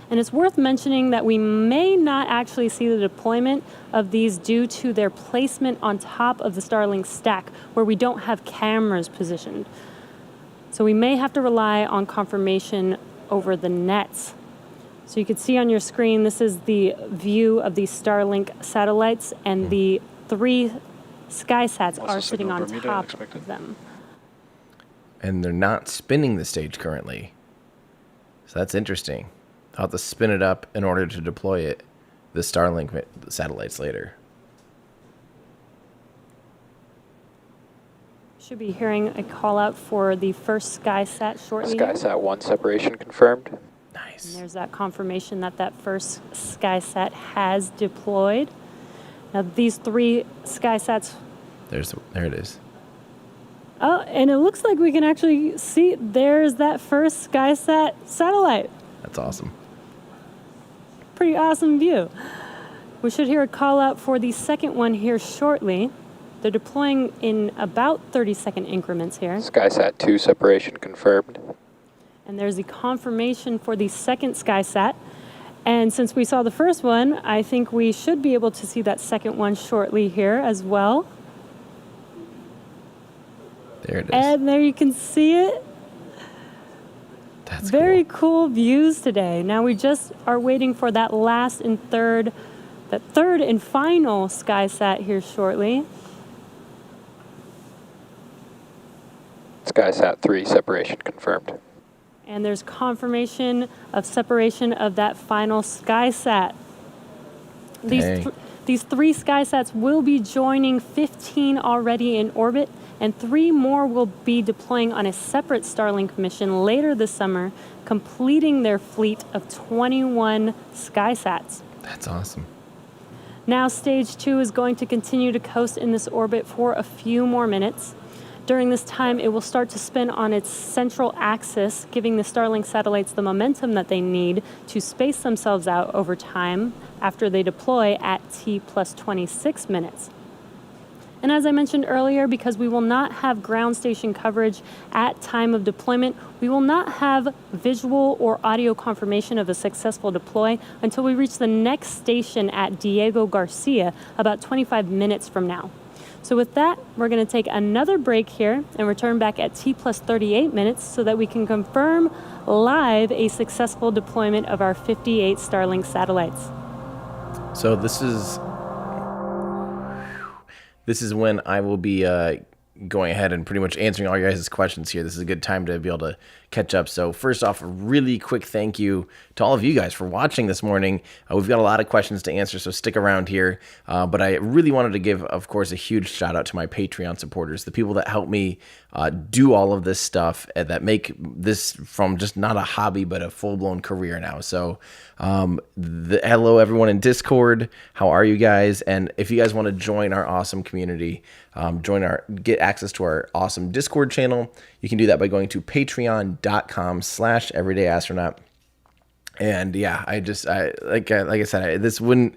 And it's worth mentioning that we may not actually see the deployment of these due to their placement on top of the Starlink stack where we don't have cameras positioned. So we may have to rely on confirmation over the nets. So you can see on your screen, this is the view of the Starlink satellites, and the 3 SkySats Also are sitting signal on Bermuda top expected. of them. And they're not spinning the stage currently. So that's interesting. I'll have to spin it up in order to deploy it, the Starlink satellites later. Should be hearing a call out for the first SkySat shortly. here. SkySat 1 separation confirmed. And Nice. there's that confirmation that that first SkySat has deployed. Now these 3 SkySats, There it is. oh, and it looks like we can actually see there's that first SkySat satellite. That's awesome. Pretty awesome view. We should hear a call out for the second one here shortly. They're deploying in about 30-second increments here. SkySat 2 separation confirmed. And there's the confirmation for the second SkySat. And since we saw the first one, I think we should be able to see that second one shortly here as well. There it is. And there you can see it. That's Very cool. cool views today. Now we just are waiting for that third and final SkySat here shortly. SkySat 3 separation confirmed. And there's confirmation of separation of that final SkySat. Dang. These 3 SkySats will be joining 15 already in orbit, and 3 more will be deploying on a separate Starlink mission later this summer, completing their fleet of 21 SkySats. That's awesome. Now, stage 2 is going to continue to coast in this orbit for a few more minutes. During this time, it will start to spin on its central axis, giving the Starlink satellites the momentum that they need to space themselves out over time after they deploy at T plus 26 minutes. And as I mentioned earlier, because we will not have ground station coverage at time of deployment, we will not have visual or audio confirmation of a successful deploy until we reach the next station at Diego Garcia about 25 minutes from now. So with that, we're going to take another break here and return back at T plus 38 minutes so that we can confirm live a successful deployment of our 58 Starlink satellites. So this is when I will be going ahead and pretty much answering all your guys' questions here. This is a good time to be able to catch up. So first off, a really quick thank you to all of you guys for watching this morning. We've got a lot of questions to answer, so stick around here. But I really wanted to give, of course, a huge shout out to my Patreon supporters, the people that help me do all of this stuff and that make this from just not a hobby, but a full-blown career now. So hello, everyone in Discord. How are you guys? And if you guys want to join our awesome community, get access to our awesome Discord channel, you can do that by going to patreon.com/everydayastronaut. And yeah, like I said, this wouldn't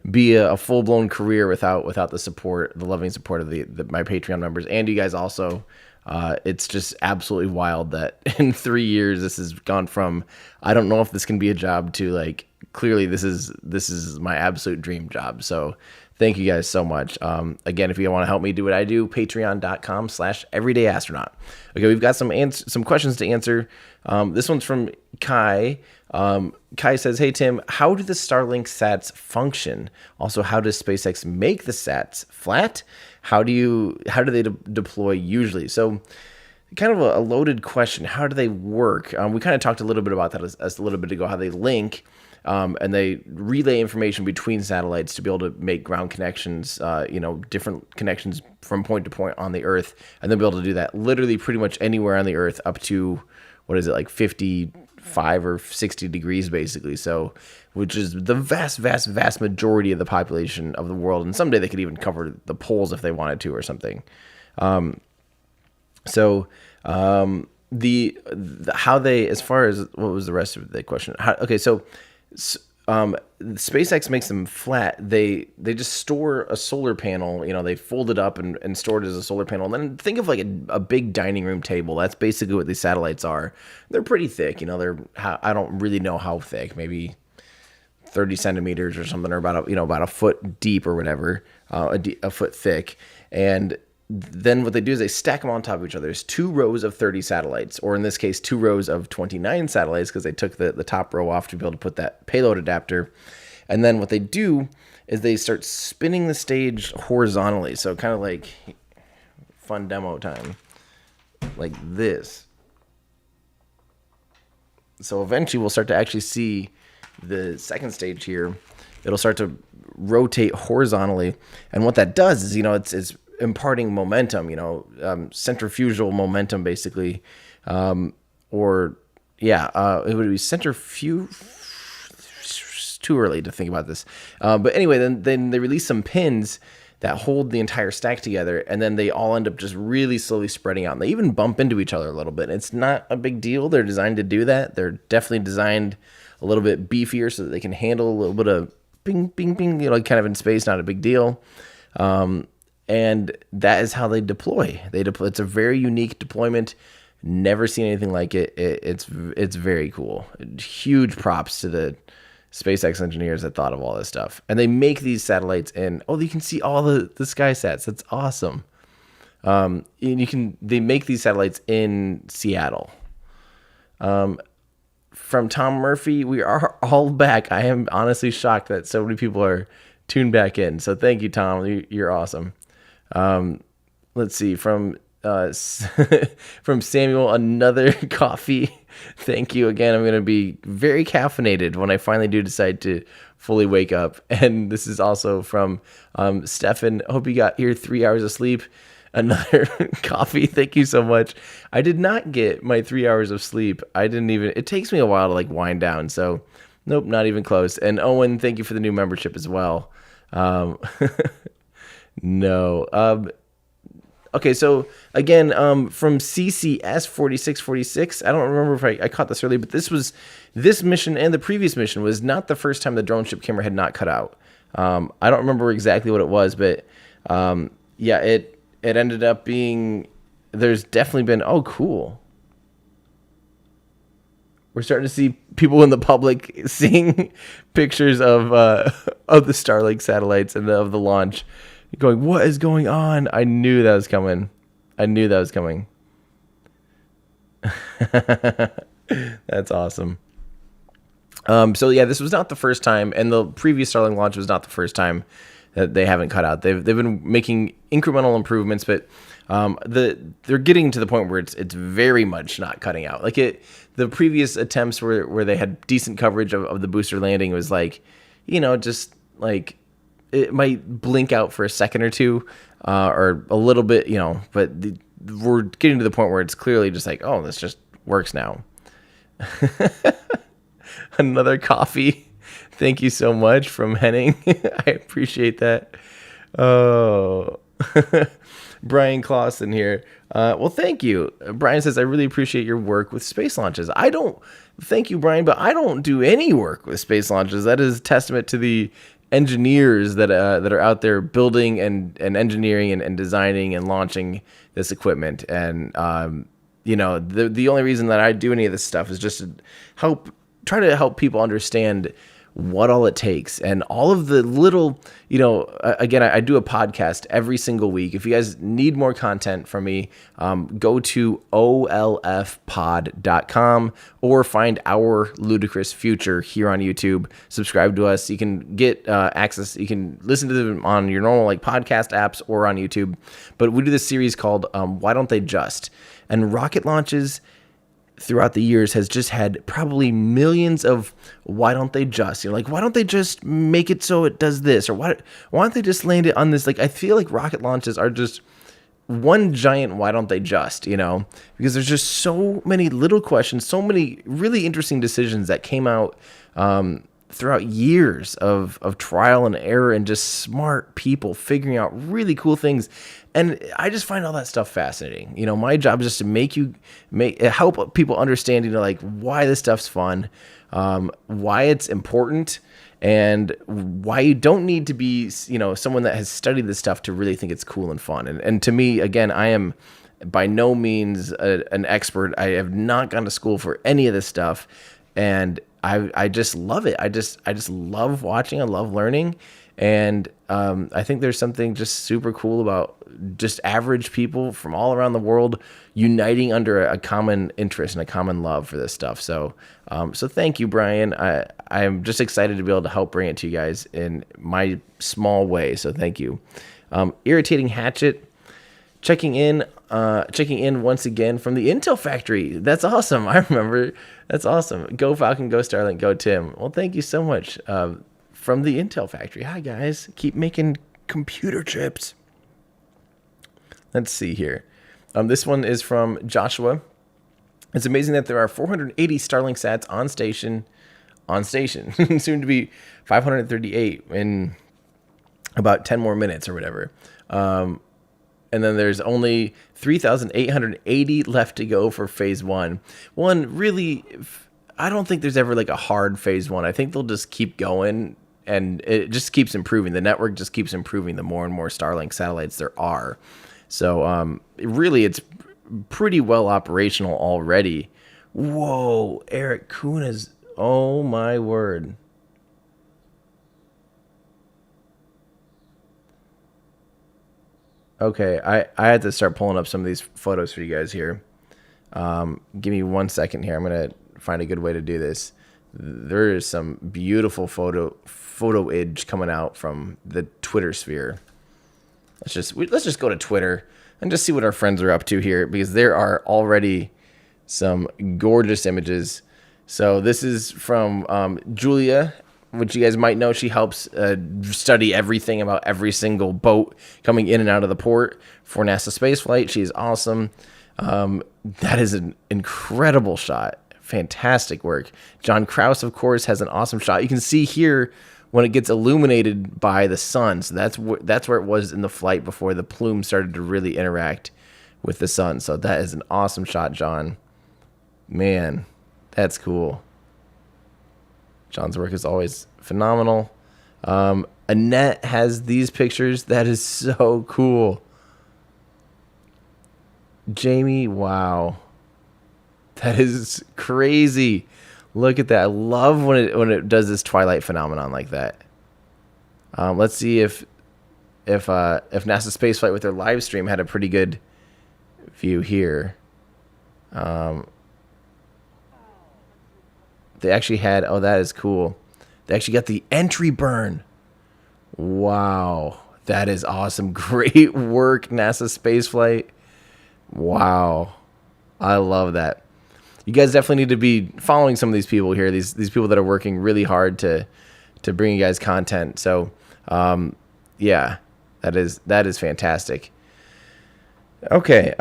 be a full-blown career without the support, the loving support of my Patreon members and you guys also. It's just absolutely wild that in 3 years this has gone from I don't know if this can be a job to like clearly this is my absolute dream job. So thank you guys so much. Again, if you want to help me do what I do, patreon.com/everydayastronaut. Okay, we've got some questions to answer. This one's from Kai. Kai says, "Hey Tim, how do the Starlink sats function? Also, how does SpaceX make the sats? Flat? How do they deploy usually?" So, kind of a loaded question. How do they work? We kind of talked a little bit about that as a little bit ago. How they link. And they relay information between satellites to be able to make ground connections, different connections from point to point on the Earth, and then be able to do that literally pretty much anywhere on the Earth up to, 55 or 60 degrees basically. So, which is the vast, vast, vast majority of the population of the world. And someday they could even cover the poles if they wanted to or something. The how they, as far as, what was the rest of the question? SpaceX makes them flat. They just store a solar panel. They fold it up and store it as a solar panel. And then think of like a big dining room table. That's basically what these satellites are. They're pretty thick. I don't really know how thick. Maybe 30 centimeters or something, or about a foot deep or whatever, a foot thick. And then what they do is they stack them on top of each other. There's 2 rows of 30 satellites, or in this case, 2 rows of 29 satellites, because they took the top row off to be able to put that payload adapter. And then what they do is they start spinning the stage horizontally. So kind of like fun demo time, like this. So eventually we'll start to actually see the second stage here. It'll start to rotate horizontally. And what that does is, it's imparting momentum, centrifugal momentum, basically, it would be centrifuge. Too early to think about this, but anyway, then they release some pins that hold the entire stack together, and then they all end up just really slowly spreading out. And they even bump into each other a little bit. It's not a big deal. They're designed to do that. They're definitely designed a little bit beefier so that they can handle a little bit of ping, ping, ping, kind of in space. Not a big deal. And that is how they deploy. It's a very unique deployment. Never seen anything like it. It's very cool. Huge props to the SpaceX engineers that thought of all this stuff. And they make these satellites in, you can see all the SkySats. That's awesome. They make these satellites in Seattle. From Tom Murphy, we are all back. I am honestly shocked that so many people are tuned back in. So thank you, Tom. You're awesome. Let's see, from from Samuel, another coffee. Thank you again. I'm going to be very caffeinated when I finally do decide to fully wake up. And this is also from Stefan. Hope you got your 3 hours of sleep. Another coffee. Thank you so much. I did not get my 3 hours of sleep. It takes me a while to like wind down. So nope, not even close. And Owen, thank you for the new membership as well. No. Okay, so again, from CCS 4646, I don't remember if I caught this earlier, but this mission and the previous mission was not the first time the drone ship camera had not cut out. I don't remember exactly what it was, but yeah, it ended up being, there's definitely been, oh, cool. We're starting to see people in the public seeing pictures of the Starlink satellites and of the launch, going, what is going on? I knew that was coming. That's awesome. So yeah, this was not the first time, and the previous Starlink launch was not the first time that they haven't cut out. They've been making incremental improvements, but they're getting to the point where it's very much not cutting out. Like the previous attempts where they had decent coverage of the booster landing was like, just like it might blink out for a second or two, or a little bit, but we're getting to the point where it's clearly just like, oh, this just works now. Another coffee. Thank you so much from Henning. I appreciate that. Oh, Brian Clausen here. Well, thank you. Brian says, I really appreciate your work with space launches. Thank you, Brian, but I don't do any work with space launches. That is testament to the engineers that are out there building and engineering and designing and launching this equipment. And, the only reason that I do any of this stuff is just to try to help people understand what all it takes and all of the little, again, I do a podcast every single week. If you guys need more content from me, go to olfpod.com or find Our Ludicrous Future here on YouTube. Subscribe to us. You can get access. You can listen to them on your normal podcast apps or on YouTube. But we do this series called Why Don't They Just? And rocket launches throughout the years has just had probably millions of why don't they just, why don't they just make it so it does this, or why don't they just land it on this? I feel like rocket launches are just one giant why don't they just, because there's just so many little questions, so many really interesting decisions that came out throughout years of trial and error and just smart people figuring out really cool things. And I just find all that stuff fascinating. My job is just to help people understand, why this stuff's fun, why it's important, and why you don't need to be, someone that has studied this stuff to really think it's cool and fun. And to me, again, I am by no means an expert. I have not gone to school for any of this stuff, and I just love it. I just love watching. I love learning. And I think there's something just super cool about just average people from all around the world uniting under a common interest and a common love for this stuff. So thank you, Brian. I'm just excited to be able to help bring it to you guys in my small way. So thank you. Irritating Hatchet, checking in once again from the Intel factory. That's awesome. I remember. That's awesome. Go Falcon, go Starlink, go Tim. Well, thank you so much. From the Intel factory. Hi, guys. Keep making computer chips. Let's see here. This one is from Joshua. It's amazing that there are 480 Starlink sats on station, soon to be 538 in about 10 more minutes or whatever. And then there's only 3,880 left to go for phase one. Really, I don't think there's ever a hard phase one. I think they'll just keep going, and it just keeps improving. The network just keeps improving the more and more Starlink satellites there are. So it's pretty well operational already. Whoa, Eric Kuhn oh my word. Okay, I had to start pulling up some of these photos for you guys here. Give me 1 second here. I'm going to find a good way to do this. There is some beautiful photo-age coming out from the Twitter sphere. Let's just go to Twitter. and just see what our friends are up to here, because there are already some gorgeous images. So this is from Julia, which you guys might know. She helps study everything about every single boat coming in and out of the port for NASA spaceflight. She's awesome. That is an incredible shot. Fantastic work. John Krause, of course, has an awesome shot. You can see here when it gets illuminated by the sun. So that's where it was in the flight before the plume started to really interact with the sun. So that is an awesome shot, John. Man, that's cool. John's work is always phenomenal. Annette has these pictures. That is so cool. Jamie, wow. That is crazy. Look at that. I love when it does this twilight phenomenon like that. Let's see if NASA Spaceflight with their live stream had a pretty good view here. They actually had, oh, that is cool. They actually got the entry burn. Wow. That is awesome. Great work, NASA Spaceflight. Wow. I love that. You guys definitely need to be following some of these people here. These people that are working really hard to bring you guys content. So, yeah, that is fantastic. Okay.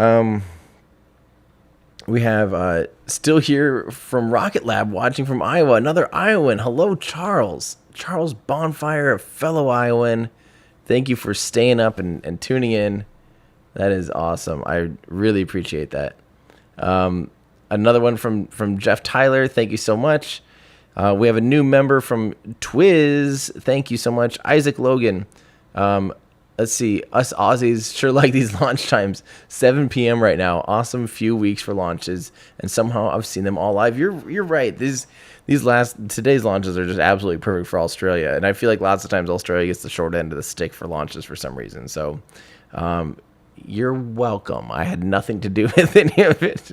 We have still here from Rocket Lab, watching from Iowa, another Iowan. Hello, Charles. Charles Bonfire, a fellow Iowan. Thank you for staying up and tuning in. That is awesome. I really appreciate that. Another one from Jeff Tyler. Thank you so much. We have a new member from Twiz. Thank you so much. Isaac Logan. Let's see. Us Aussies sure like these launch times. 7 p.m. right now. Awesome few weeks for launches, and somehow I've seen them all live. You're right. Today's launches are just absolutely perfect for Australia, and I feel like lots of times Australia gets the short end of the stick for launches for some reason. So, you're welcome. I had nothing to do with any of it.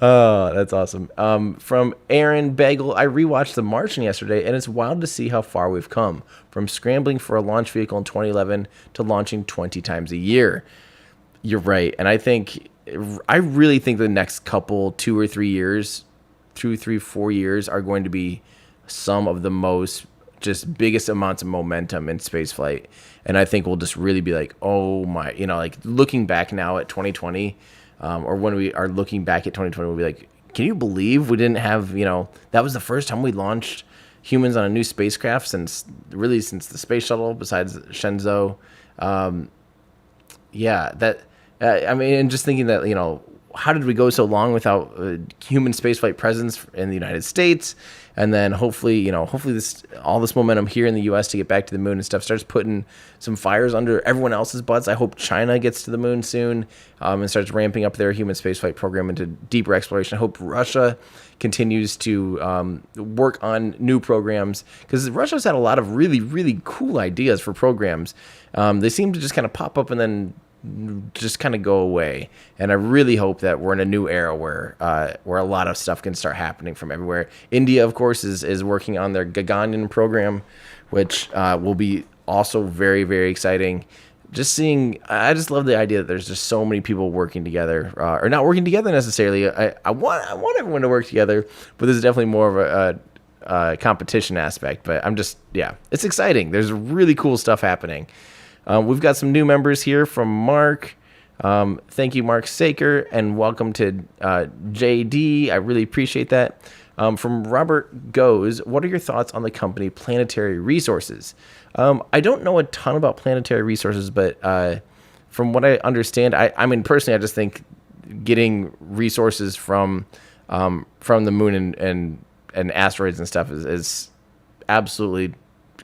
Oh, that's awesome. From Aaron Bagel, I rewatched The Martian yesterday, and it's wild to see how far we've come from scrambling for a launch vehicle in 2011 to launching 20 times a year. You're right. And I really think the next couple, 2 or 3 years, 2, 3, 4 years are going to be some of the most just biggest amounts of momentum in spaceflight. And I think we'll just really be like, oh my, like looking back now at 2020, or when we are looking back at 2020, we'll be like, can you believe we didn't have, that was the first time we launched humans on a new spacecraft since the space shuttle, besides Shenzhou. And just thinking that, how did we go so long without human spaceflight presence in the United States? And then hopefully all this momentum here in the U.S. to get back to the moon and stuff starts putting some fires under everyone else's butts. I hope China gets to the moon soon and starts ramping up their human spaceflight program into deeper exploration. I hope Russia continues to work on new programs, because Russia's had a lot of really, really cool ideas for programs. They seem to just kind of pop up and then just kind of go away, and I really hope that we're in a new era where a lot of stuff can start happening from everywhere. India, of course, is working on their Gaganyaan program, which will be also very, very exciting. I just love the idea that there's just so many people working together, or not working together necessarily. I want everyone to work together, but there's definitely more of a competition aspect. But it's exciting. There's really cool stuff happening. We've got some new members here from Mark. Thank you, Mark Saker, and welcome to JD. I really appreciate that. From Robert Goes, what are your thoughts on the company Planetary Resources? I don't know a ton about Planetary Resources, but from what I understand, I mean, personally, I just think getting resources from the moon and asteroids and stuff is absolutely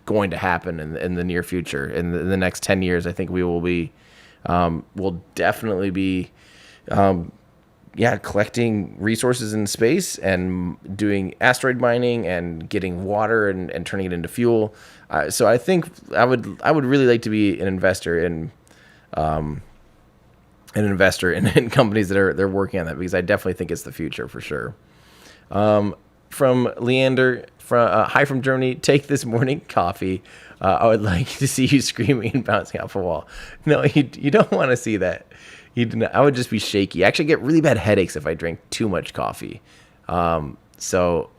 going to happen in the near future. In the next 10 years, I think we will be, we'll definitely be, collecting resources in space and doing asteroid mining and getting water and turning it into fuel. So I think I would really like to be an investor in companies that are working on that, because I definitely think it's the future for sure. From Leander, hi from Germany. Take this morning coffee. I would like to see you screaming and bouncing off a wall. No, you don't want to see that. I would just be shaky. I actually get really bad headaches if I drink too much coffee. So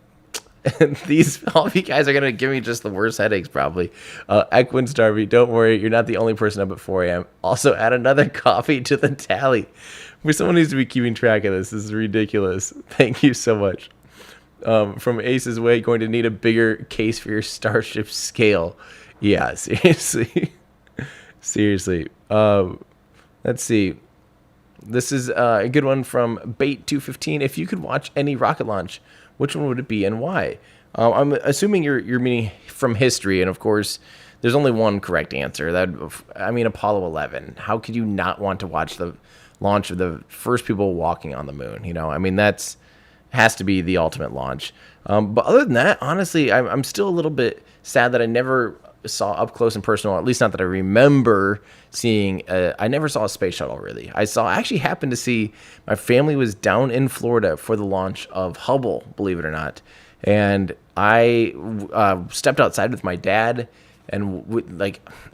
all of you guys are going to give me just the worst headaches probably. Equin Starby, don't worry. You're not the only person up at 4 a.m. Also add another coffee to the tally. Someone needs to be keeping track of this. This is ridiculous. Thank you so much. From Ace's Way, going to need a bigger case for your Starship scale. Yeah, seriously. Seriously. Let's see. This is a good one from Bait215. If you could watch any rocket launch, which one would it be and why? I'm assuming you're meaning from history, and of course, there's only one correct answer. Apollo 11. How could you not want to watch the launch of the first people walking on the moon? That's has to be the ultimate launch. But other than that, honestly, I'm still a little bit sad that I never saw up close and personal, at least not that I remember seeing. I never saw a space shuttle, really. I actually happened to see, my family was down in Florida for the launch of Hubble, believe it or not. And I stepped outside with my dad, and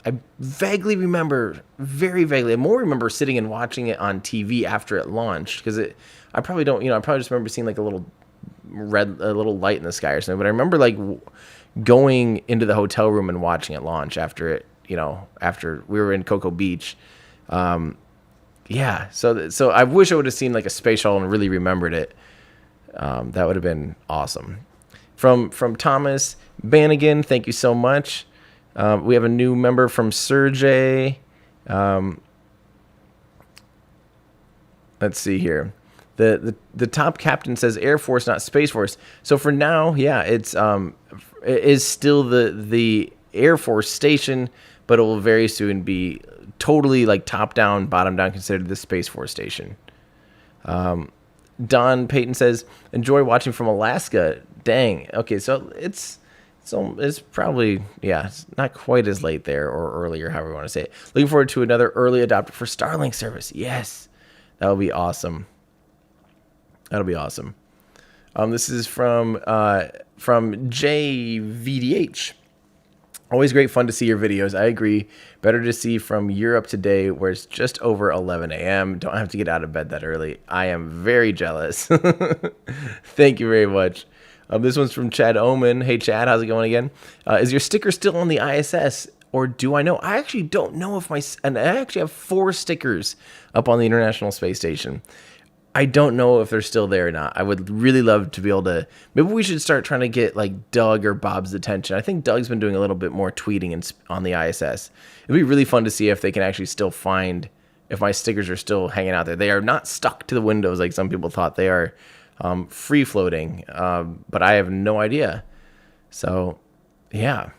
I vaguely remember, very vaguely, I more remember sitting and watching it on TV after it launched, because I probably just remember seeing like a little light in the sky or something. But I remember going into the hotel room and watching it launch after we were in Cocoa Beach. So I wish I would have seen like a space shuttle and really remembered it. That would have been awesome. From Thomas Bannigan, thank you so much. We have a new member from Sergey. Let's see here. The top captain says Air Force, not Space Force. So for now, yeah, it is still the Air Force station, but it will very soon be totally like top down, bottom down, considered the Space Force station. Don Payton says, enjoy watching from Alaska. Dang. Okay, so it's probably, it's not quite as late there, or earlier, however you want to say it. Looking forward to another early adopter for Starlink service. Yes, that would be awesome. That'll be awesome. This is from JVDH. Always great fun to see your videos. I agree. Better to see from Europe today, where it's just over 11 a.m. Don't have to get out of bed that early. I am very jealous. Thank you very much. This one's from Chad Oman. Hey, Chad, how's it going again? Is your sticker still on the ISS, or do I know? I actually don't know and I actually have 4 stickers up on the International Space Station. I don't know if they're still there or not. I would really love to be able to. Maybe we should start trying to get like Doug or Bob's attention. I think Doug's been doing a little bit more tweeting on the ISS. It'd be really fun to see if they can actually still find if my stickers are still hanging out there. They are not stuck to the windows like some people thought. They are free floating, but I have no idea. So, yeah.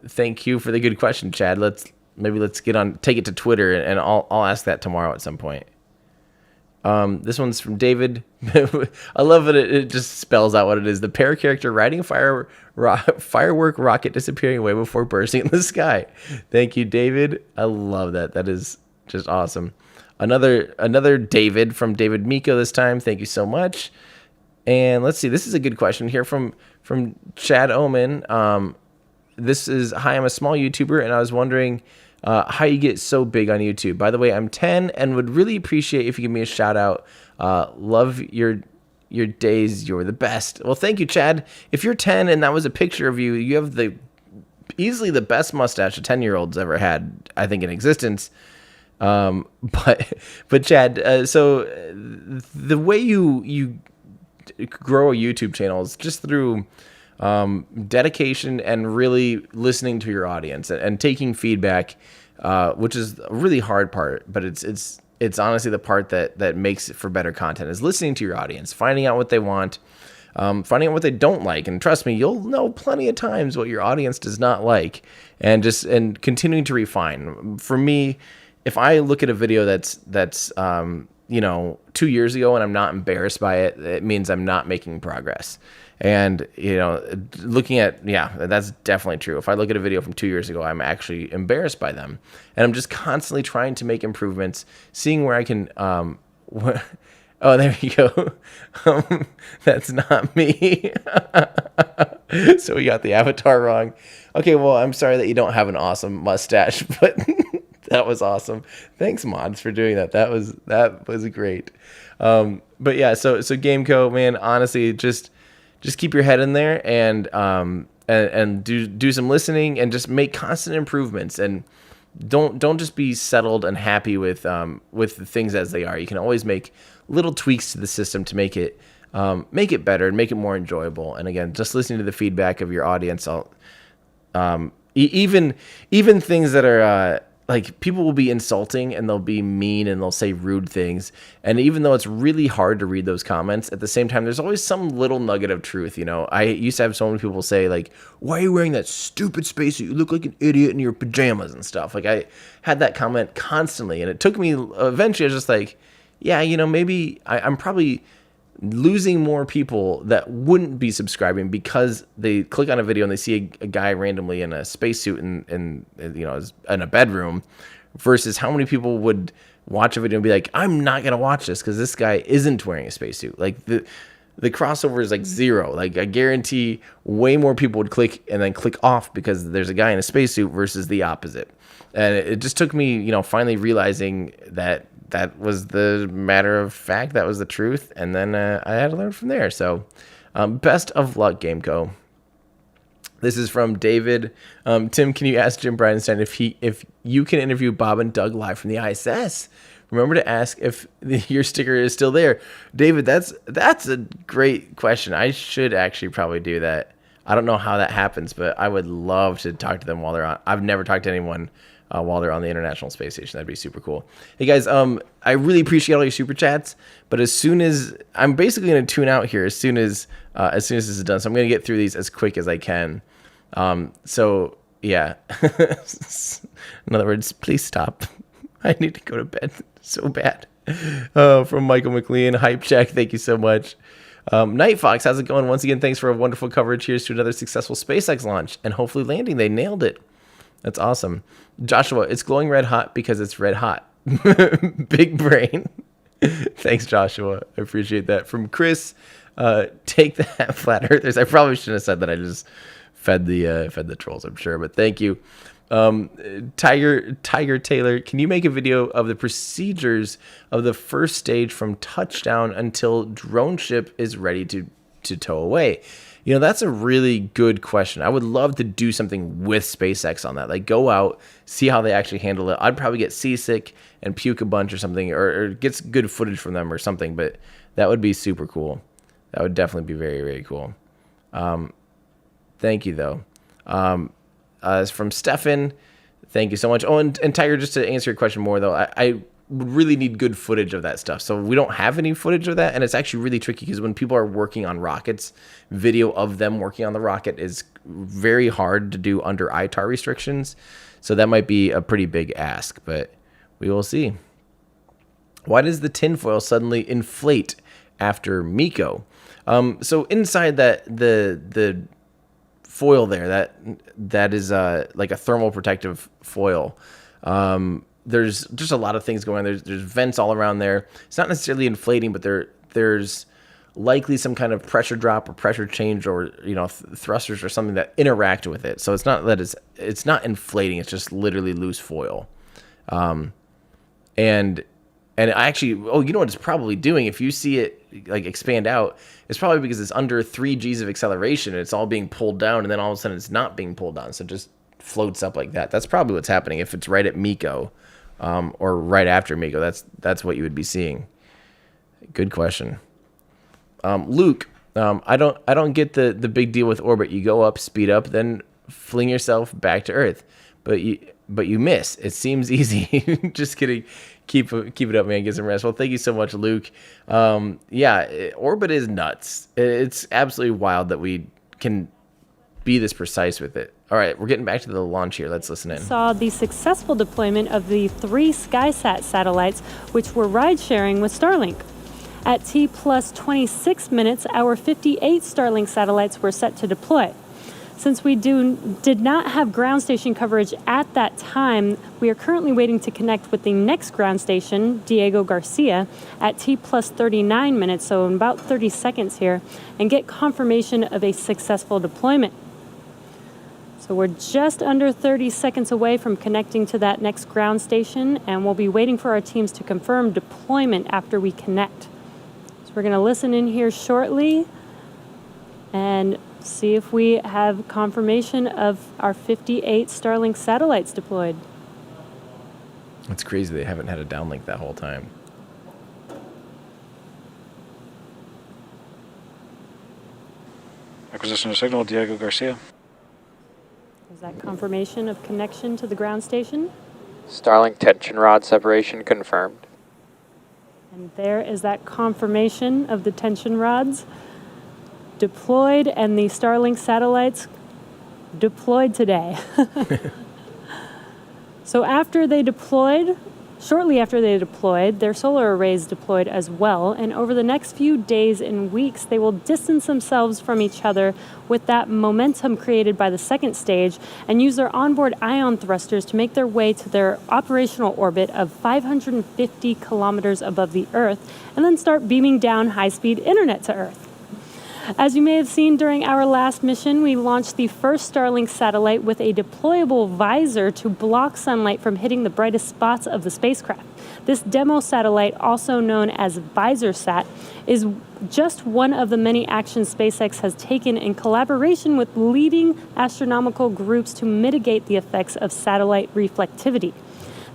Thank you for the good question, Chad. Let's take it to Twitter, and I'll ask that tomorrow at some point. This one's from David. I love that it just spells out what it is. The pair character riding a firework rocket disappearing away before bursting in the sky. Thank you, David. I love that. That is just awesome. Another David from David Miko this time. Thank you so much. And let's see. This is a good question here from Chad Oman. This is, hi, I'm a small YouTuber, and I was wondering how you get so big on YouTube. By the way, I'm 10 and would really appreciate if you give me a shout out. Love your days. You're the best. Well, thank you, Chad. If you're 10 and that was a picture of you, you have easily the best mustache a 10-year-old's ever had, I think, in existence. But Chad, so the way you grow a YouTube channel is just through dedication and really listening to your audience and taking feedback, which is a really hard part, but it's honestly the part that makes it for better content, is listening to your audience, finding out what they want, finding out what they don't like. And trust me, you'll know plenty of times what your audience does not like, and continuing to refine. For me, if I look at a video that's 2 years ago and I'm not embarrassed by it, it means I'm not making progress. And, looking at, that's definitely true. If I look at a video from 2 years ago, I'm actually embarrassed by them. And I'm just constantly trying to make improvements, seeing where I can, oh, there you go. That's not me. So we got the avatar wrong. Okay, well, I'm sorry that you don't have an awesome mustache, but That was awesome. Thanks, mods, for doing that. That was great. But yeah, so Gameco, man, honestly, just keep your head in there and do some listening and just make constant improvements, and don't just be settled and happy with the things as they are. You can always make little tweaks to the system to make it better and make it more enjoyable. And again, just listening to the feedback of your audience, even things that are like, people will be insulting and they'll be mean and they'll say rude things. And even though it's really hard to read those comments, at the same time, there's always some little nugget of truth. You know, I used to have so many people say, like, why are you wearing that stupid spacesuit? You look like an idiot in your pajamas and stuff. Like, I had that comment constantly. And it took me, eventually, I was just like, yeah, you know, maybe I'm probably losing more people that wouldn't be subscribing because they click on a video and they see a guy randomly in a spacesuit in you know, in a bedroom, versus how many people would watch a video and be like, I'm not gonna watch this because this guy isn't wearing a spacesuit. Like, the crossover is like zero. Like, I guarantee way more people would click and then click off because there's a guy in a spacesuit versus the opposite. And it just took me, you know, finally realizing that was the matter of fact, that was the truth, and then I had to learn from there. So best of luck, Gameco. This is from David. Tim, can you ask Jim Bridenstine if you can interview Bob and Doug live from the ISS? Remember to ask if your sticker is still there. David, that's a great question. I should actually probably do that. I don't know how that happens, but I would love to talk to them while they're on. I've never talked to anyone while they're on the International Space Station. That'd be super cool. Hey guys, I really appreciate all your super chats, but as soon as I'm basically going to tune out here, as soon as this is done, so I'm going to get through these as quick as I can. So yeah, in other words, please stop. I need to go to bed so bad. From Michael McLean, Hype Check, thank you so much. Night Fox, how's it going? Once again, thanks for a wonderful coverage. Here's to another successful SpaceX launch and hopefully landing. They nailed it. That's awesome. Joshua, it's glowing red hot because it's red hot. Big brain. Thanks, Joshua. I appreciate that. From Chris, take that, Flat Earthers. I probably shouldn't have said that. I just fed the trolls, I'm sure, but thank you. Tiger Taylor, can you make a video of the procedures of the first stage from touchdown until drone ship is ready to tow away? You know, that's a really good question. I would love to do something with SpaceX on that. Like, go out, see how they actually handle it. I'd probably get seasick and puke a bunch or something, or get good footage from them or something, but that would be super cool. That would definitely be very, very cool. Thank you, though. From Stefan, thank you so much. Oh, and Tiger, just to answer your question more, though, I would really need good footage of that stuff. So we don't have any footage of that, and it's actually really tricky because when people are working on rockets, video of them working on the rocket is very hard to do under ITAR restrictions. So that might be a pretty big ask, but we will see. Why does the tinfoil suddenly inflate after MECO? So inside that the foil there, that is like a thermal protective foil. There's just a lot of things going on. There's vents all around there. It's not necessarily inflating, but there's likely some kind of pressure drop or pressure change, or, you know, thrusters or something that interact with it. So it's not that it's not inflating. It's just literally loose foil. And actually, you know what it's probably doing? If you see it like expand out, it's probably because it's under 3 G's of acceleration and it's all being pulled down, and then all of a sudden it's not being pulled down. So it just floats up like that. That's probably what's happening if it's right at MECO, or right after MECO. That's what you would be seeing. Good question. Luke, I don't get the big deal with orbit. You go up, speed up, then fling yourself back to Earth, but you miss. It seems easy. Just kidding. Keep it up, man. Get some rest. Well, thank you so much, Luke. Orbit is nuts. It's absolutely wild that we can be this precise with it. All right, we're getting back to the launch here. Let's listen in. Saw the successful deployment of the 3 SkySat satellites, which were ride-sharing with Starlink. At T plus 26 minutes, our 58 Starlink satellites were set to deploy. Since we did not have ground station coverage at that time, we are currently waiting to connect with the next ground station, Diego Garcia, at T plus 39 minutes, so in about 30 seconds here, and get confirmation of a successful deployment. So So we're just under 30 seconds away from connecting to that next ground station, and we'll be waiting for our teams to confirm deployment after we connect. So we're going to listen in here shortly and see if we have confirmation of our 58 Starlink satellites deployed. It's crazy they haven't had a downlink that whole time. Acquisition of signal, Diego Garcia. Is that confirmation of connection to the ground station? Starlink tension rod separation confirmed. And there is that confirmation of the tension rods deployed and the Starlink satellites deployed today. So shortly after they deployed, their solar arrays deployed as well, and over the next few days and weeks, they will distance themselves from each other with that momentum created by the second stage and use their onboard ion thrusters to make their way to their operational orbit of 550 kilometers above the Earth, and then start beaming down high-speed internet to Earth. As you may have seen during our last mission, we launched the first Starlink satellite with a deployable visor to block sunlight from hitting the brightest spots of the spacecraft. This demo satellite, also known as VisorSat, is just one of the many actions SpaceX has taken in collaboration with leading astronomical groups to mitigate the effects of satellite reflectivity.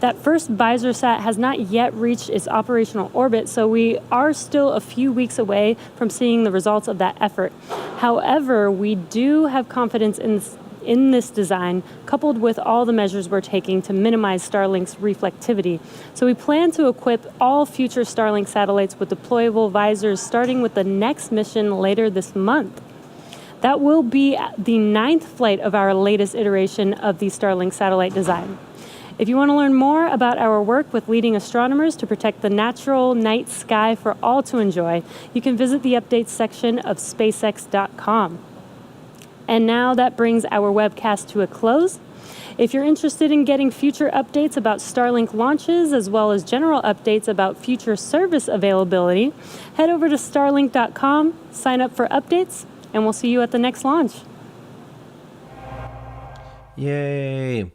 That first VisorSat has not yet reached its operational orbit, so we are still a few weeks away from seeing the results of that effort. However, we do have confidence in this design, coupled with all the measures we're taking to minimize Starlink's reflectivity. So we plan to equip all future Starlink satellites with deployable visors, starting with the next mission later this month. That will be the 9th flight of our latest iteration of the Starlink satellite design. If you want to learn more about our work with leading astronomers to protect the natural night sky for all to enjoy, you can visit the updates section of SpaceX.com. And now that brings our webcast to a close. If you're interested in getting future updates about Starlink launches, as well as general updates about future service availability, head over to Starlink.com, sign up for updates, and we'll see you at the next launch. Yay.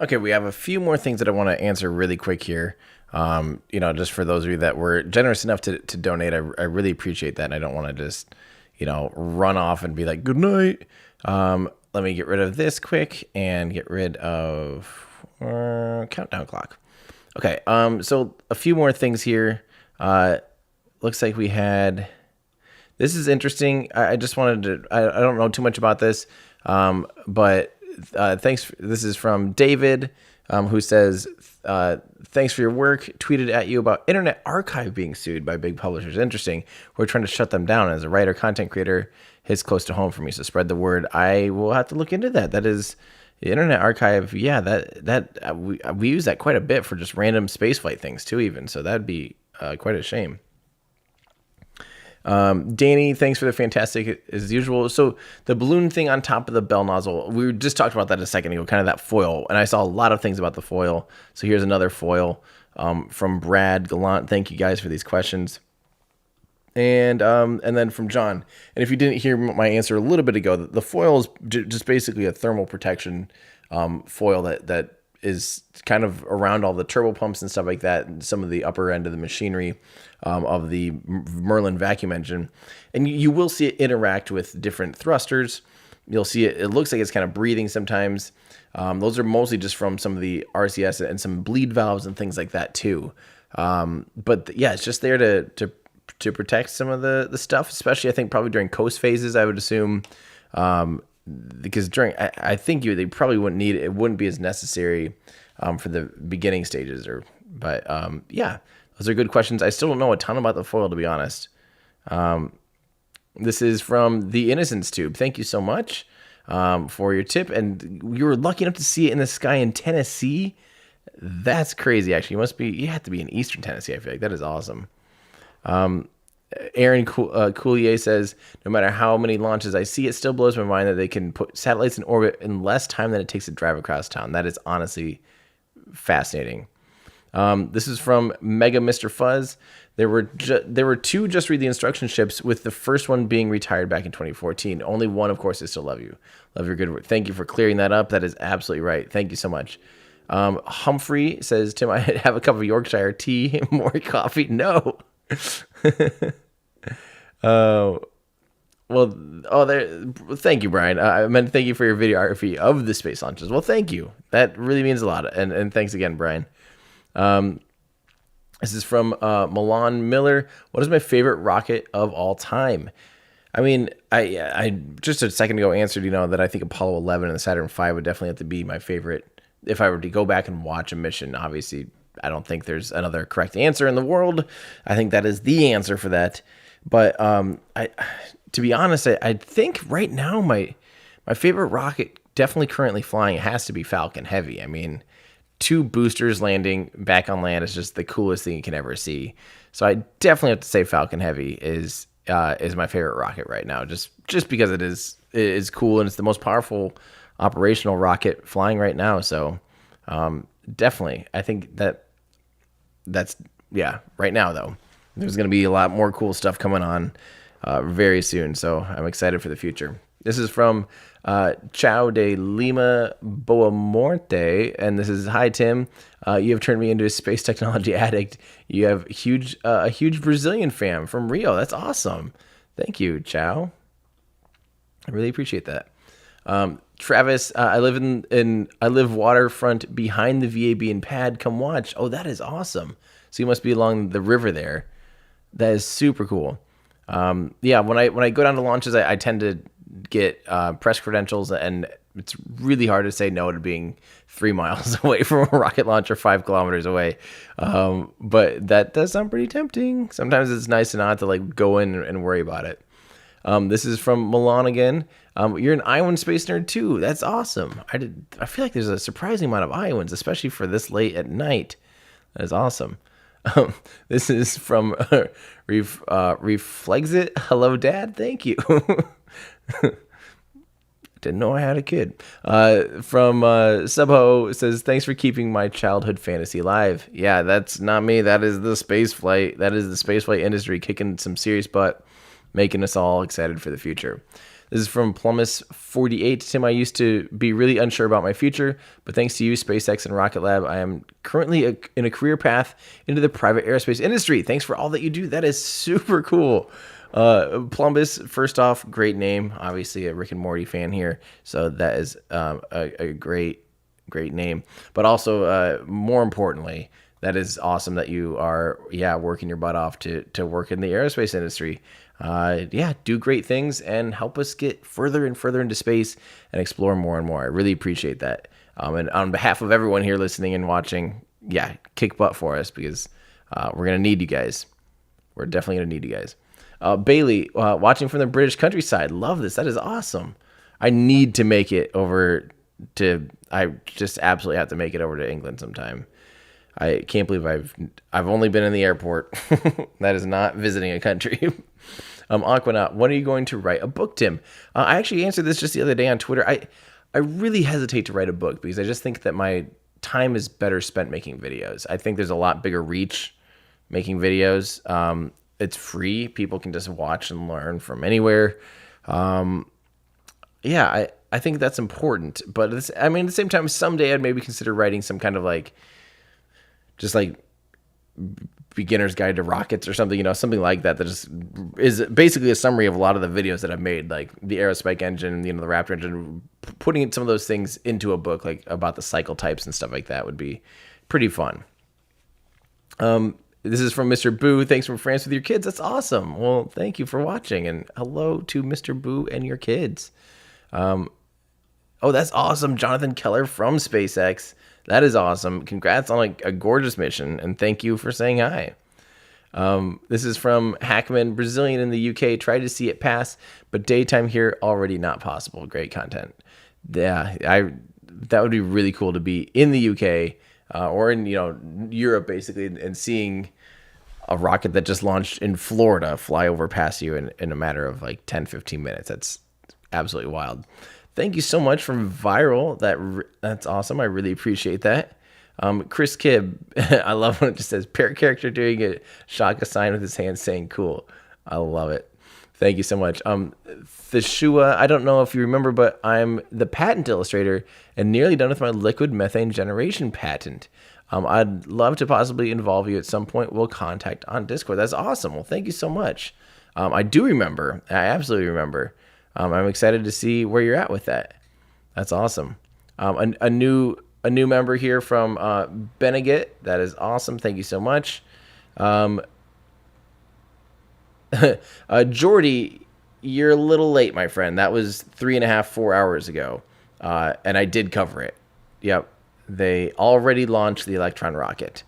Okay, we have a few more things that I want to answer really quick here. Just for those of you that were generous enough to donate, I really appreciate that. And I don't want to just, run off and be like, good night. Let me get rid of this quick and get rid of countdown clock. Okay, so a few more things here. Looks like we had, this is interesting. I just wanted to, I don't know too much about this, but thanks. This is from David, who says, thanks for your work. Tweeted at you about Internet Archive being sued by big publishers. Interesting. We're trying to shut them down. As a writer, content creator, hits close to home for me. So spread the word. I will have to look into that. That is the Internet Archive. Yeah, we use that quite a bit for just random spaceflight things too, even. So that'd be quite a shame. Danny, thanks for the fantastic as usual. So the balloon thing on top of the bell nozzle, we just talked about that a second ago, kind of that foil. And I saw a lot of things about the foil. So here's another foil from Brad Gallant. Thank you guys for these questions. And then from John. And if you didn't hear my answer a little bit ago, the foil is just basically a thermal protection foil that is kind of around all the turbo pumps and stuff like that, and some of the upper end of the machinery of the Merlin vacuum engine. And you will see it interact with different thrusters. You'll see it looks like it's kind of breathing sometimes. Those are mostly just from some of the RCS and some bleed valves and things like that too. But yeah, it's just there to protect some of the stuff, especially I think probably during coast phases, I would assume. Because I think they probably wouldn't need it. It wouldn't be as necessary for the beginning stages. But yeah, those are good questions. I still don't know a ton about the foil, to be honest. This is from the Innocence Tube. Thank you so much for your tip. And you were lucky enough to see it in the sky in Tennessee. That's crazy, actually. You have to be in Eastern Tennessee, I feel like. That is awesome. Aaron Coulier says, no matter how many launches I see, it still blows my mind that they can put satellites in orbit in less time than it takes to drive across town. That is honestly fascinating. This is from Mega Mr. Fuzz. There were two Just Read the Instruction ships, with the first one being retired back in 2014. Only one, of course, is Still Love You. Love your good work. Thank you for clearing that up. That is absolutely right. Thank you so much. Humphrey says, Tim, I have a cup of Yorkshire tea, more coffee. No. Thank you, Brian. I meant thank you for your videography of the space launches. Well, thank you. That really means a lot. And thanks again, Brian. This is from Milan Miller. What is my favorite rocket of all time? I mean, I just a second ago answered, that I think Apollo 11 and the Saturn V would definitely have to be my favorite. If I were to go back and watch a mission, obviously, I don't think there's another correct answer in the world. I think that is the answer for that. But to be honest, I think right now my favorite rocket, definitely currently flying, has to be Falcon Heavy. I mean, 2 boosters landing back on land is just the coolest thing you can ever see. So I definitely have to say Falcon Heavy is my favorite rocket right now, just because it is cool and it's the most powerful operational rocket flying right now. So definitely, I think that's right now though. There's going to be a lot more cool stuff coming on very soon, so I'm excited for the future. This is from Chao de Lima Boamorte, and this is, hi, Tim. You have turned me into a space technology addict. You have a huge Brazilian fam from Rio. That's awesome. Thank you, Chao. I really appreciate that. Travis, I live waterfront behind the VAB and pad. Come watch. Oh, that is awesome. So you must be along the river there. That is super cool. When I go down to launches, I tend to get press credentials, and it's really hard to say no to being 3 miles away from a rocket launcher, 5 kilometers away. But that does sound pretty tempting. Sometimes it's nice to not to go in and worry about it. This is from Milan again. You're an Iowan space nerd too. That's awesome. I feel like there's a surprising amount of Iowans, especially for this late at night. That is awesome. This is from Reflexit. Hello, Dad. Thank you. Didn't know I had a kid. From Subho says, thanks for keeping my childhood fantasy alive. Yeah, that's not me. That is the space flight. That is the space flight industry kicking some serious butt, making us all excited for the future. This is from Plumus48. Tim, I used to be really unsure about my future, but thanks to you, SpaceX and Rocket Lab, I am currently in a career path into the private aerospace industry. Thanks for all that you do. That is super cool. Plumbus, first off, great name. Obviously a Rick and Morty fan here, so that is a great name. But also, more importantly, that is awesome that you are working your butt off to work in the aerospace industry. Do great things and help us get further and further into space and explore more and more. I really appreciate that. And on behalf of everyone here listening and watching, kick butt for us, because we're going to need you guys. We're definitely going to need you guys. Bailey, watching from the British countryside. Love this. That is awesome. I need to make it over I just absolutely have to make it over to England sometime. I can't believe I've only been in the airport. That is not visiting a country. Aquanaut, when are you going to write a book, Tim? I actually answered this just the other day on Twitter. I really hesitate to write a book because I just think that my time is better spent making videos. I think there's a lot bigger reach making videos. It's free. People can just watch and learn from anywhere. I think that's important. But at the same time, someday I'd maybe consider writing some kind of just beginner's guide to rockets or something, something like that just is basically a summary of a lot of the videos that I've made, like the Aerospike engine, the Raptor engine, putting some of those things into a book, like about the cycle types and stuff like that would be pretty fun. This is from Mr. Boo. Thanks from France with your kids. That's awesome. Well, thank you for watching, and hello to Mr. Boo and your kids. That's awesome. Jonathan Keller from SpaceX. That is awesome. Congrats on a gorgeous mission, and thank you for saying hi. This is from Hackman, Brazilian in the UK. Tried to see it pass, but daytime here already not possible. Great content. Yeah, that would be really cool to be in the UK or in Europe basically, and seeing a rocket that just launched in Florida fly over past you in a matter of 10-15 minutes. That's absolutely wild. Thank you so much from Viral. That's awesome. I really appreciate that. Chris Kibb, I love when it just says pair character doing a shaka sign with his hands saying cool. I love it. Thank you so much. Theshua, I don't know if you remember, but I'm the patent illustrator and nearly done with my liquid methane generation patent. I'd love to possibly involve you at some point. We'll contact on Discord. That's awesome. Well, thank you so much. I do remember. I absolutely remember. I'm excited to see where you're at with that. That's awesome. A new member here from Benegit. That is awesome. Thank you so much. Jordy, you're a little late, my friend. That was 3.5, 4 hours ago. And I did cover it. Yep. They already launched the Electron rocket.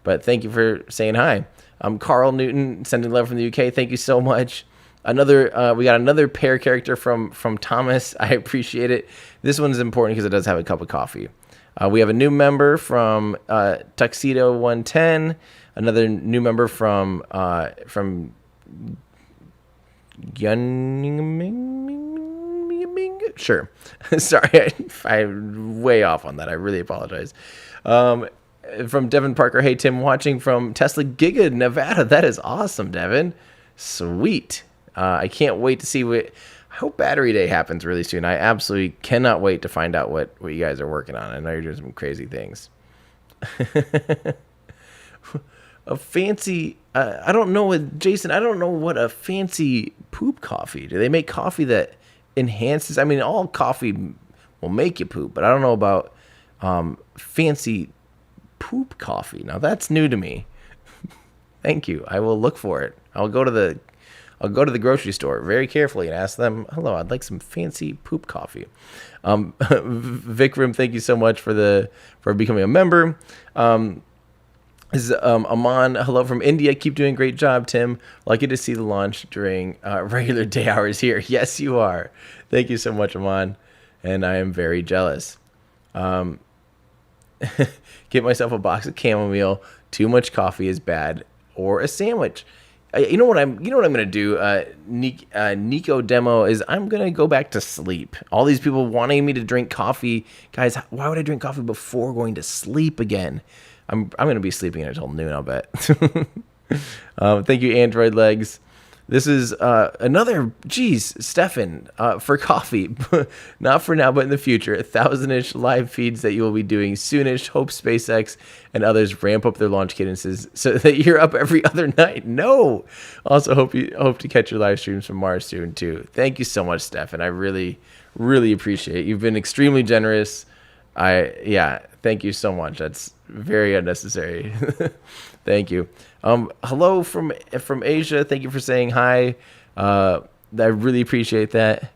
But thank you for saying hi. Carl Newton sending love from the UK. Thank you so much. We got another pair character from Thomas. I appreciate it. This one's important because it does have a cup of coffee. We have a new member from Tuxedo 110. Another new member from Sure. Sorry, I'm way off on that. I really apologize. From Devin Parker. Hey, Tim, watching from Tesla Giga, Nevada. That is awesome, Devin. Sweet. I can't wait to see I hope Battery Day happens really soon. I absolutely cannot wait to find out what you guys are working on. I know you're doing some crazy things. A fancy, I don't know what, Jason, I don't know what a fancy poop coffee. Do they make coffee that enhances? I mean, all coffee will make you poop, but I don't know about fancy poop coffee. Now that's new to me. Thank you. I will look for it. I'll go to the grocery store very carefully and ask them, hello, I'd like some fancy poop coffee. Vikram, thank you so much for becoming a member. This is Aman, hello from India. Keep doing a great job, Tim. Lucky to see the launch during regular day hours here. Yes, you are. Thank you so much, Aman. And I am very jealous. Get myself a box of chamomile. Too much coffee is bad. Or a sandwich. You know what I'm gonna do? Nico demo is I'm gonna go back to sleep. All these people wanting me to drink coffee, guys. Why would I drink coffee before going to sleep again? I'm gonna be sleeping until noon, I'll bet. Thank you, Android Legs. This is Stefan, for coffee. Not for now, but in the future. 1,000-ish live feeds that you will be doing soonish. Hope SpaceX and others ramp up their launch cadences so that you're up every other night. No! Also, hope to catch your live streams from Mars soon, too. Thank you so much, Stefan. I really, really appreciate it. You've been extremely generous. Thank you so much. That's very unnecessary. Thank you. Hello from Asia. Thank you for saying hi. I really appreciate that.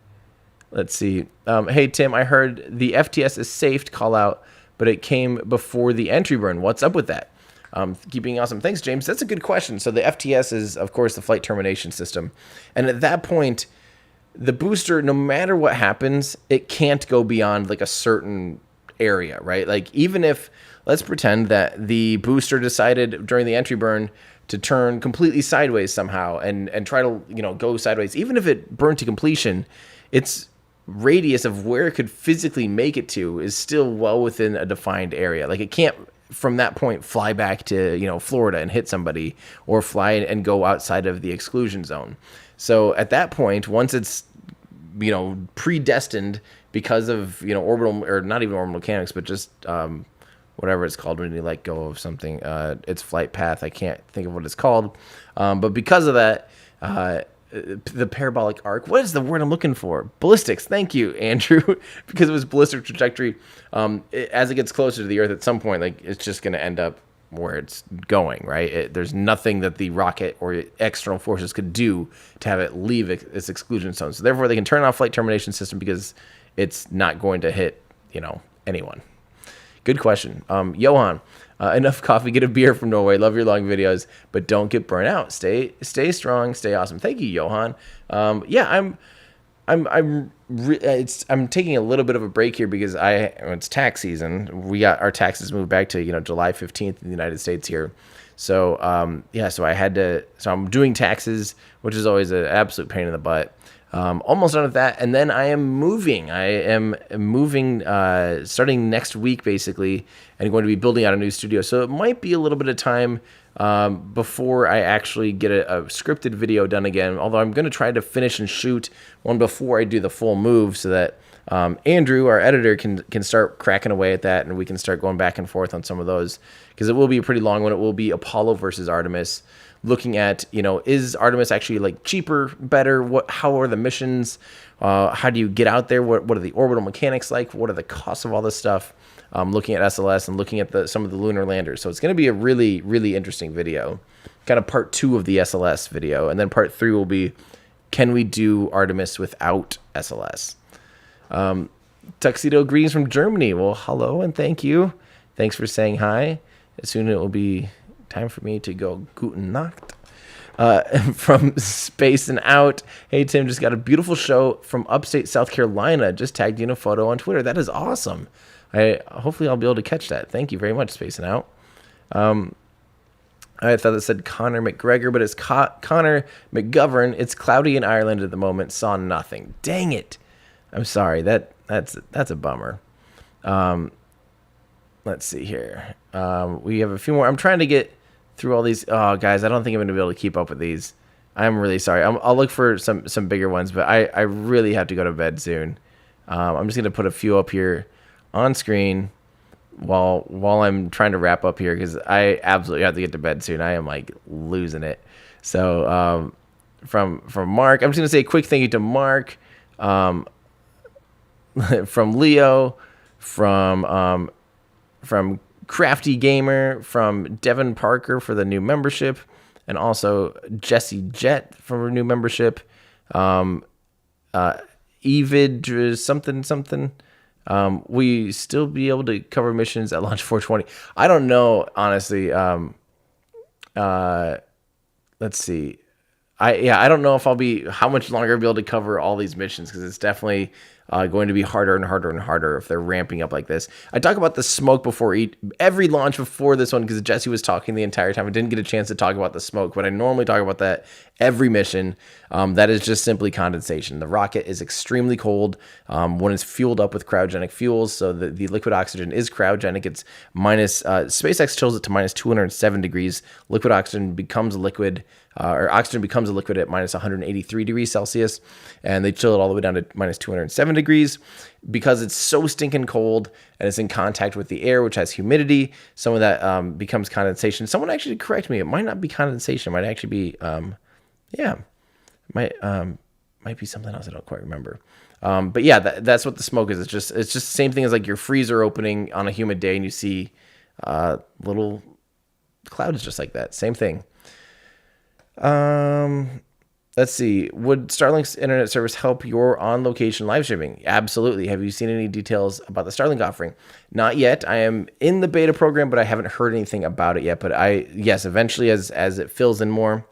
Let's see. Hey, Tim, I heard the FTS is safe to call out, but it came before the entry burn. What's up with that? Keeping awesome. Thanks, James. That's a good question. So the FTS is, of course, the flight termination system. And at that point, the booster, no matter what happens, it can't go beyond like a certain area, right? Like even if, let's pretend that the booster decided during the entry burn to turn completely sideways somehow and try to, go sideways. Even if it burned to completion, its radius of where it could physically make it to is still well within a defined area. Like it can't from that point fly back to, Florida and hit somebody or fly and go outside of the exclusion zone. So at that point, once it's, predestined because of, orbital, or not even orbital mechanics, but just whatever it's called when you let go of something, its flight path. I can't think of what it's called. But because of that, the parabolic arc, what is the word I'm looking for? Ballistics. Thank you, Andrew. Because it was ballistic trajectory. As it gets closer to the Earth at some point, like it's just going to end up where it's going, right? There's nothing that the rocket or external forces could do to have it leave its exclusion zone. So therefore, they can turn off flight termination system because it's not going to hit, anyone. Good question. Johan, enough coffee, get a beer from Norway. Love your long videos, but don't get burnt out. Stay strong, stay awesome. Thank you, Johan. I'm taking a little bit of a break here because it's tax season. We got our taxes moved back to, July 15th in the United States here. So, so I'm doing taxes, which is always an absolute pain in the butt. Almost done with that, and then I am moving. I am moving starting next week, basically, and going to be building out a new studio. So it might be a little bit of time before I actually get a scripted video done again. Although I'm going to try to finish and shoot one before I do the full move, so that Andrew, our editor, can start cracking away at that, and we can start going back and forth on some of those, because it will be a pretty long one. It will be Apollo versus Artemis, looking at, is Artemis actually like cheaper, better? How are the missions? How do you get out there? What are the orbital mechanics like? What are the costs of all this stuff? Looking at SLS and looking at some of the lunar landers. So it's going to be a really, really interesting video. Kind of part 2 of the SLS video. And then part 3 will be, can we do Artemis without SLS? Tuxedo Greens from Germany. Well, hello and thank you. Thanks for saying hi. Soon it will be time for me to go Guten Nacht. From Space and Out. Hey, Tim, just got a beautiful show from upstate South Carolina. Just tagged you in a photo on Twitter. That is awesome. Hopefully I'll be able to catch that. Thank you very much, Space and Out. I thought it said Conor McGregor, but it's Conor McGovern. It's cloudy in Ireland at the moment. Saw nothing. Dang it. I'm sorry. That's a bummer. Let's see here. We have a few more. I'm trying to get through all these. Oh, guys, I don't think I'm going to be able to keep up with these. I'm really sorry. I'll look for some bigger ones, but I really have to go to bed soon. I'm just going to put a few up here on screen while I'm trying to wrap up here, because I absolutely have to get to bed soon. I am like losing it. So from Mark, I'm just going to say a quick thank you to Mark, from Leo, from Crafty Gamer, from Devin Parker for the new membership, and also Jesse Jet for a new membership. Evid something. We still be able to cover missions at launch 420. I don't know, honestly. Let's see. I don't know if how much longer I'll be able to cover all these missions, because it's definitely going to be harder and harder and harder if they're ramping up like this. I talk about the smoke before every launch before this one, because Jesse was talking the entire time. I didn't get a chance to talk about the smoke, but I normally talk about that every mission. That is just simply condensation. The rocket is extremely cold when it's fueled up with cryogenic fuels. So the liquid oxygen is cryogenic. It's SpaceX chills it to minus 207 degrees. Liquid oxygen becomes a liquid, or oxygen becomes a liquid at minus 183 degrees Celsius, and they chill it all the way down to minus 207 degrees. Because it's so stinking cold and it's in contact with the air, which has humidity, some of that becomes condensation. Someone actually correct me. It might not be condensation. It might actually be, might be something else. I don't quite remember. But yeah, that's what the smoke is. It's just the same thing as like your freezer opening on a humid day and you see little clouds just like that. Same thing. Let's see. Would Starlink's internet service help your on-location live streaming? Absolutely. Have you seen any details about the Starlink offering? Not yet. I am in the beta program, but I haven't heard anything about it yet. But yes, eventually as it fills in more,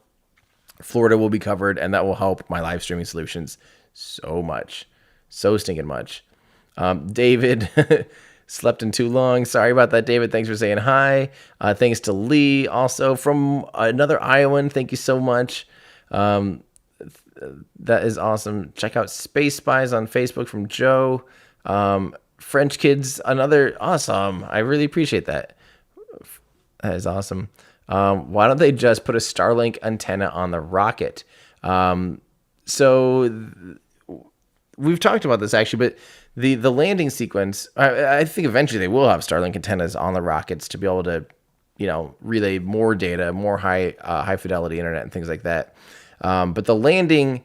Florida will be covered, and that will help my live streaming solutions so much. So stinking much. David slept in too long. Sorry about that, David. Thanks for saying hi. Thanks to Lee, also from another Iowan. Thank you so much. That is awesome. Check out Space Spies on Facebook from Joe. French Kids, another awesome. I really appreciate that. That is awesome. Why don't they just put a Starlink antenna on the rocket? So we've talked about this actually, but the landing sequence, I think eventually they will have Starlink antennas on the rockets to be able to, relay more data, more high fidelity internet and things like that. But the landing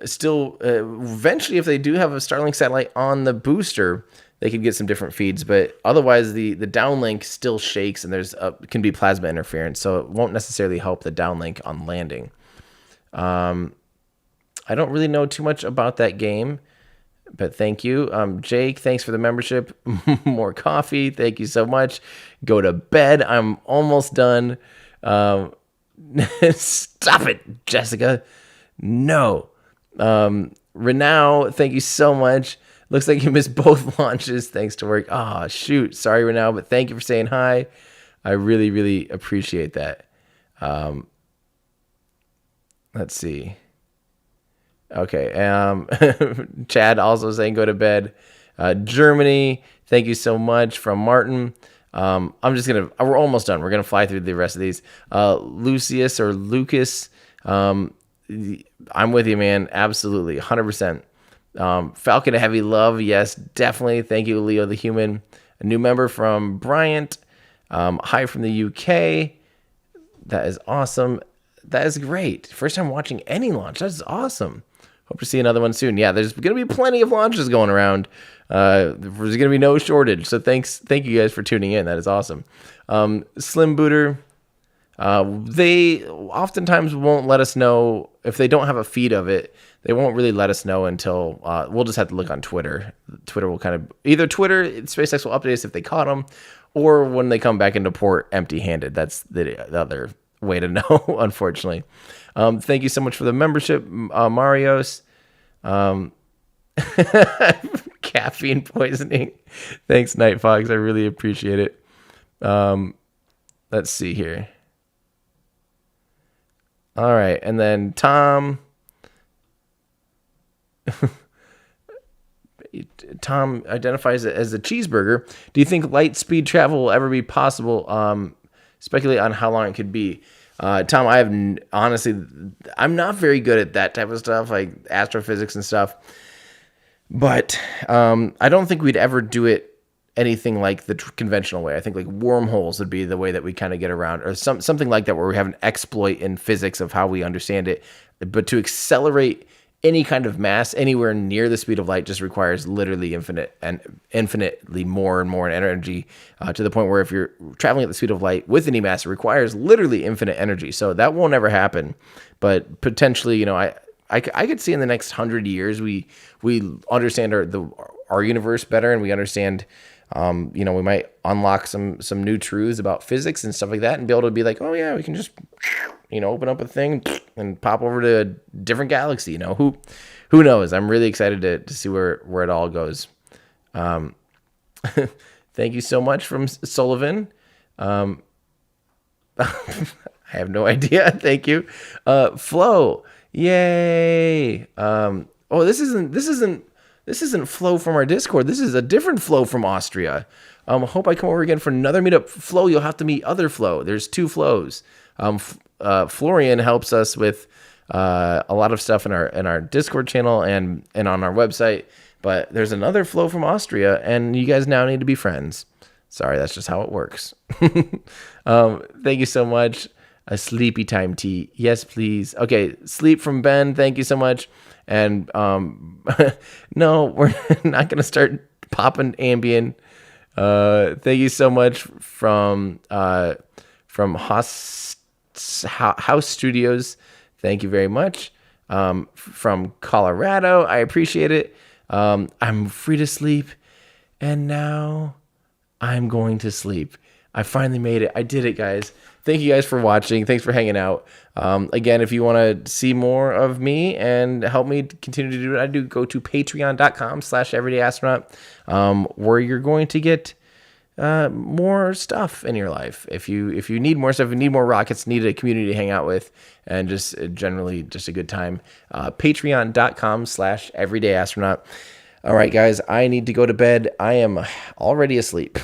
still, eventually, if they do have a Starlink satellite on the booster, they could get some different feeds. But otherwise, the downlink still shakes, and can be plasma interference, so it won't necessarily help the downlink on landing. I don't really know too much about that game, but thank you. Jake, thanks for the membership. More coffee. Thank you so much. Go to bed. I'm almost done. Stop it, Jessica. No. Renaud, thank you so much. Looks like you missed both launches thanks to work. Oh, shoot. Sorry, Renaud, but thank you for saying hi. I really, really appreciate that. Let's see. Okay. Chad also saying go to bed. Germany, thank you so much from Martin. We're almost done. We're going to fly through the rest of these. Lucius or Lucas, I'm with you, man. Absolutely. 100%. Falcon Heavy Love. Yes, definitely. Thank you, Leo the Human. A new member from Bryant. Hi from the UK. That is awesome. That is great. First time watching any launch. That's awesome. Hope to see another one soon. Yeah, there's going to be plenty of launches going around. There's going to be no shortage. So thank you guys for tuning in. That is awesome. Slim Booter, they oftentimes won't let us know if they don't have a feed of it. They won't really let us know until we'll just have to look on Twitter. Twitter will kind of either SpaceX will update us if they caught them, or when they come back into port empty-handed. That's the other way to know, unfortunately. Thank you so much for the membership, Marios. Caffeine poisoning. Thanks, Night Fox. I really appreciate it. Let's see here. All right, and then Tom. Tom identifies it as a cheeseburger. Do you think light speed travel will ever be possible? Speculate on how long it could be. Tom, honestly, I'm not very good at that type of stuff, like astrophysics and stuff. But I don't think we'd ever do it anything like the conventional way. I think like wormholes would be the way that we kind of get around, or something like that, where we have an exploit in physics of how we understand it. But to accelerate any kind of mass anywhere near the speed of light just requires literally infinitely more and more energy, to the point where if you're traveling at the speed of light with any mass, it requires literally infinite energy. So that won't ever happen. But potentially, I could see in the next 100 years we understand our universe better, and we understand, we might unlock some new truths about physics and stuff like that, and be able to be like, oh yeah, we can just open up a thing and pop over to a different galaxy. Who knows? I'm really excited to see where it all goes. Thank you so much from Sullivan. I have no idea. Thank you. Flo. Yay. This isn't Flo from our Discord. This is a different Flo from Austria. Hope I come over again for another meetup. Flo, you'll have to meet other Flo. There's two Flows. Florian helps us with a lot of stuff in our Discord channel and on our website. But there's another Flo from Austria, and you guys now need to be friends. Sorry, that's just how it works. Thank you so much. A sleepy time tea. Yes, please. Okay, sleep from Ben. Thank you so much. And no, we're not going to start popping Ambien. Thank you so much from House Studios. Thank you very much. From Colorado. I appreciate it. I'm free to sleep. And now I'm going to sleep. I finally made it. I did it, guys. Thank you guys for watching. Thanks for hanging out. Again, if you want to see more of me and help me continue to do what I do, go to patreon.com/everydayastronaut, where you're going to get more stuff in your life. If you need more stuff, you need more rockets, need a community to hang out with, and just generally just a good time, patreon.com/everydayastronaut. All right, guys, I need to go to bed. I am already asleep.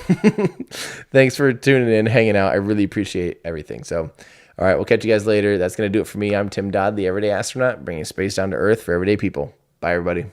Thanks for tuning in, hanging out. I really appreciate everything. So, all right, we'll catch you guys later. That's going to do it for me. I'm Tim Dodd, the Everyday Astronaut, bringing space down to Earth for everyday people. Bye, everybody.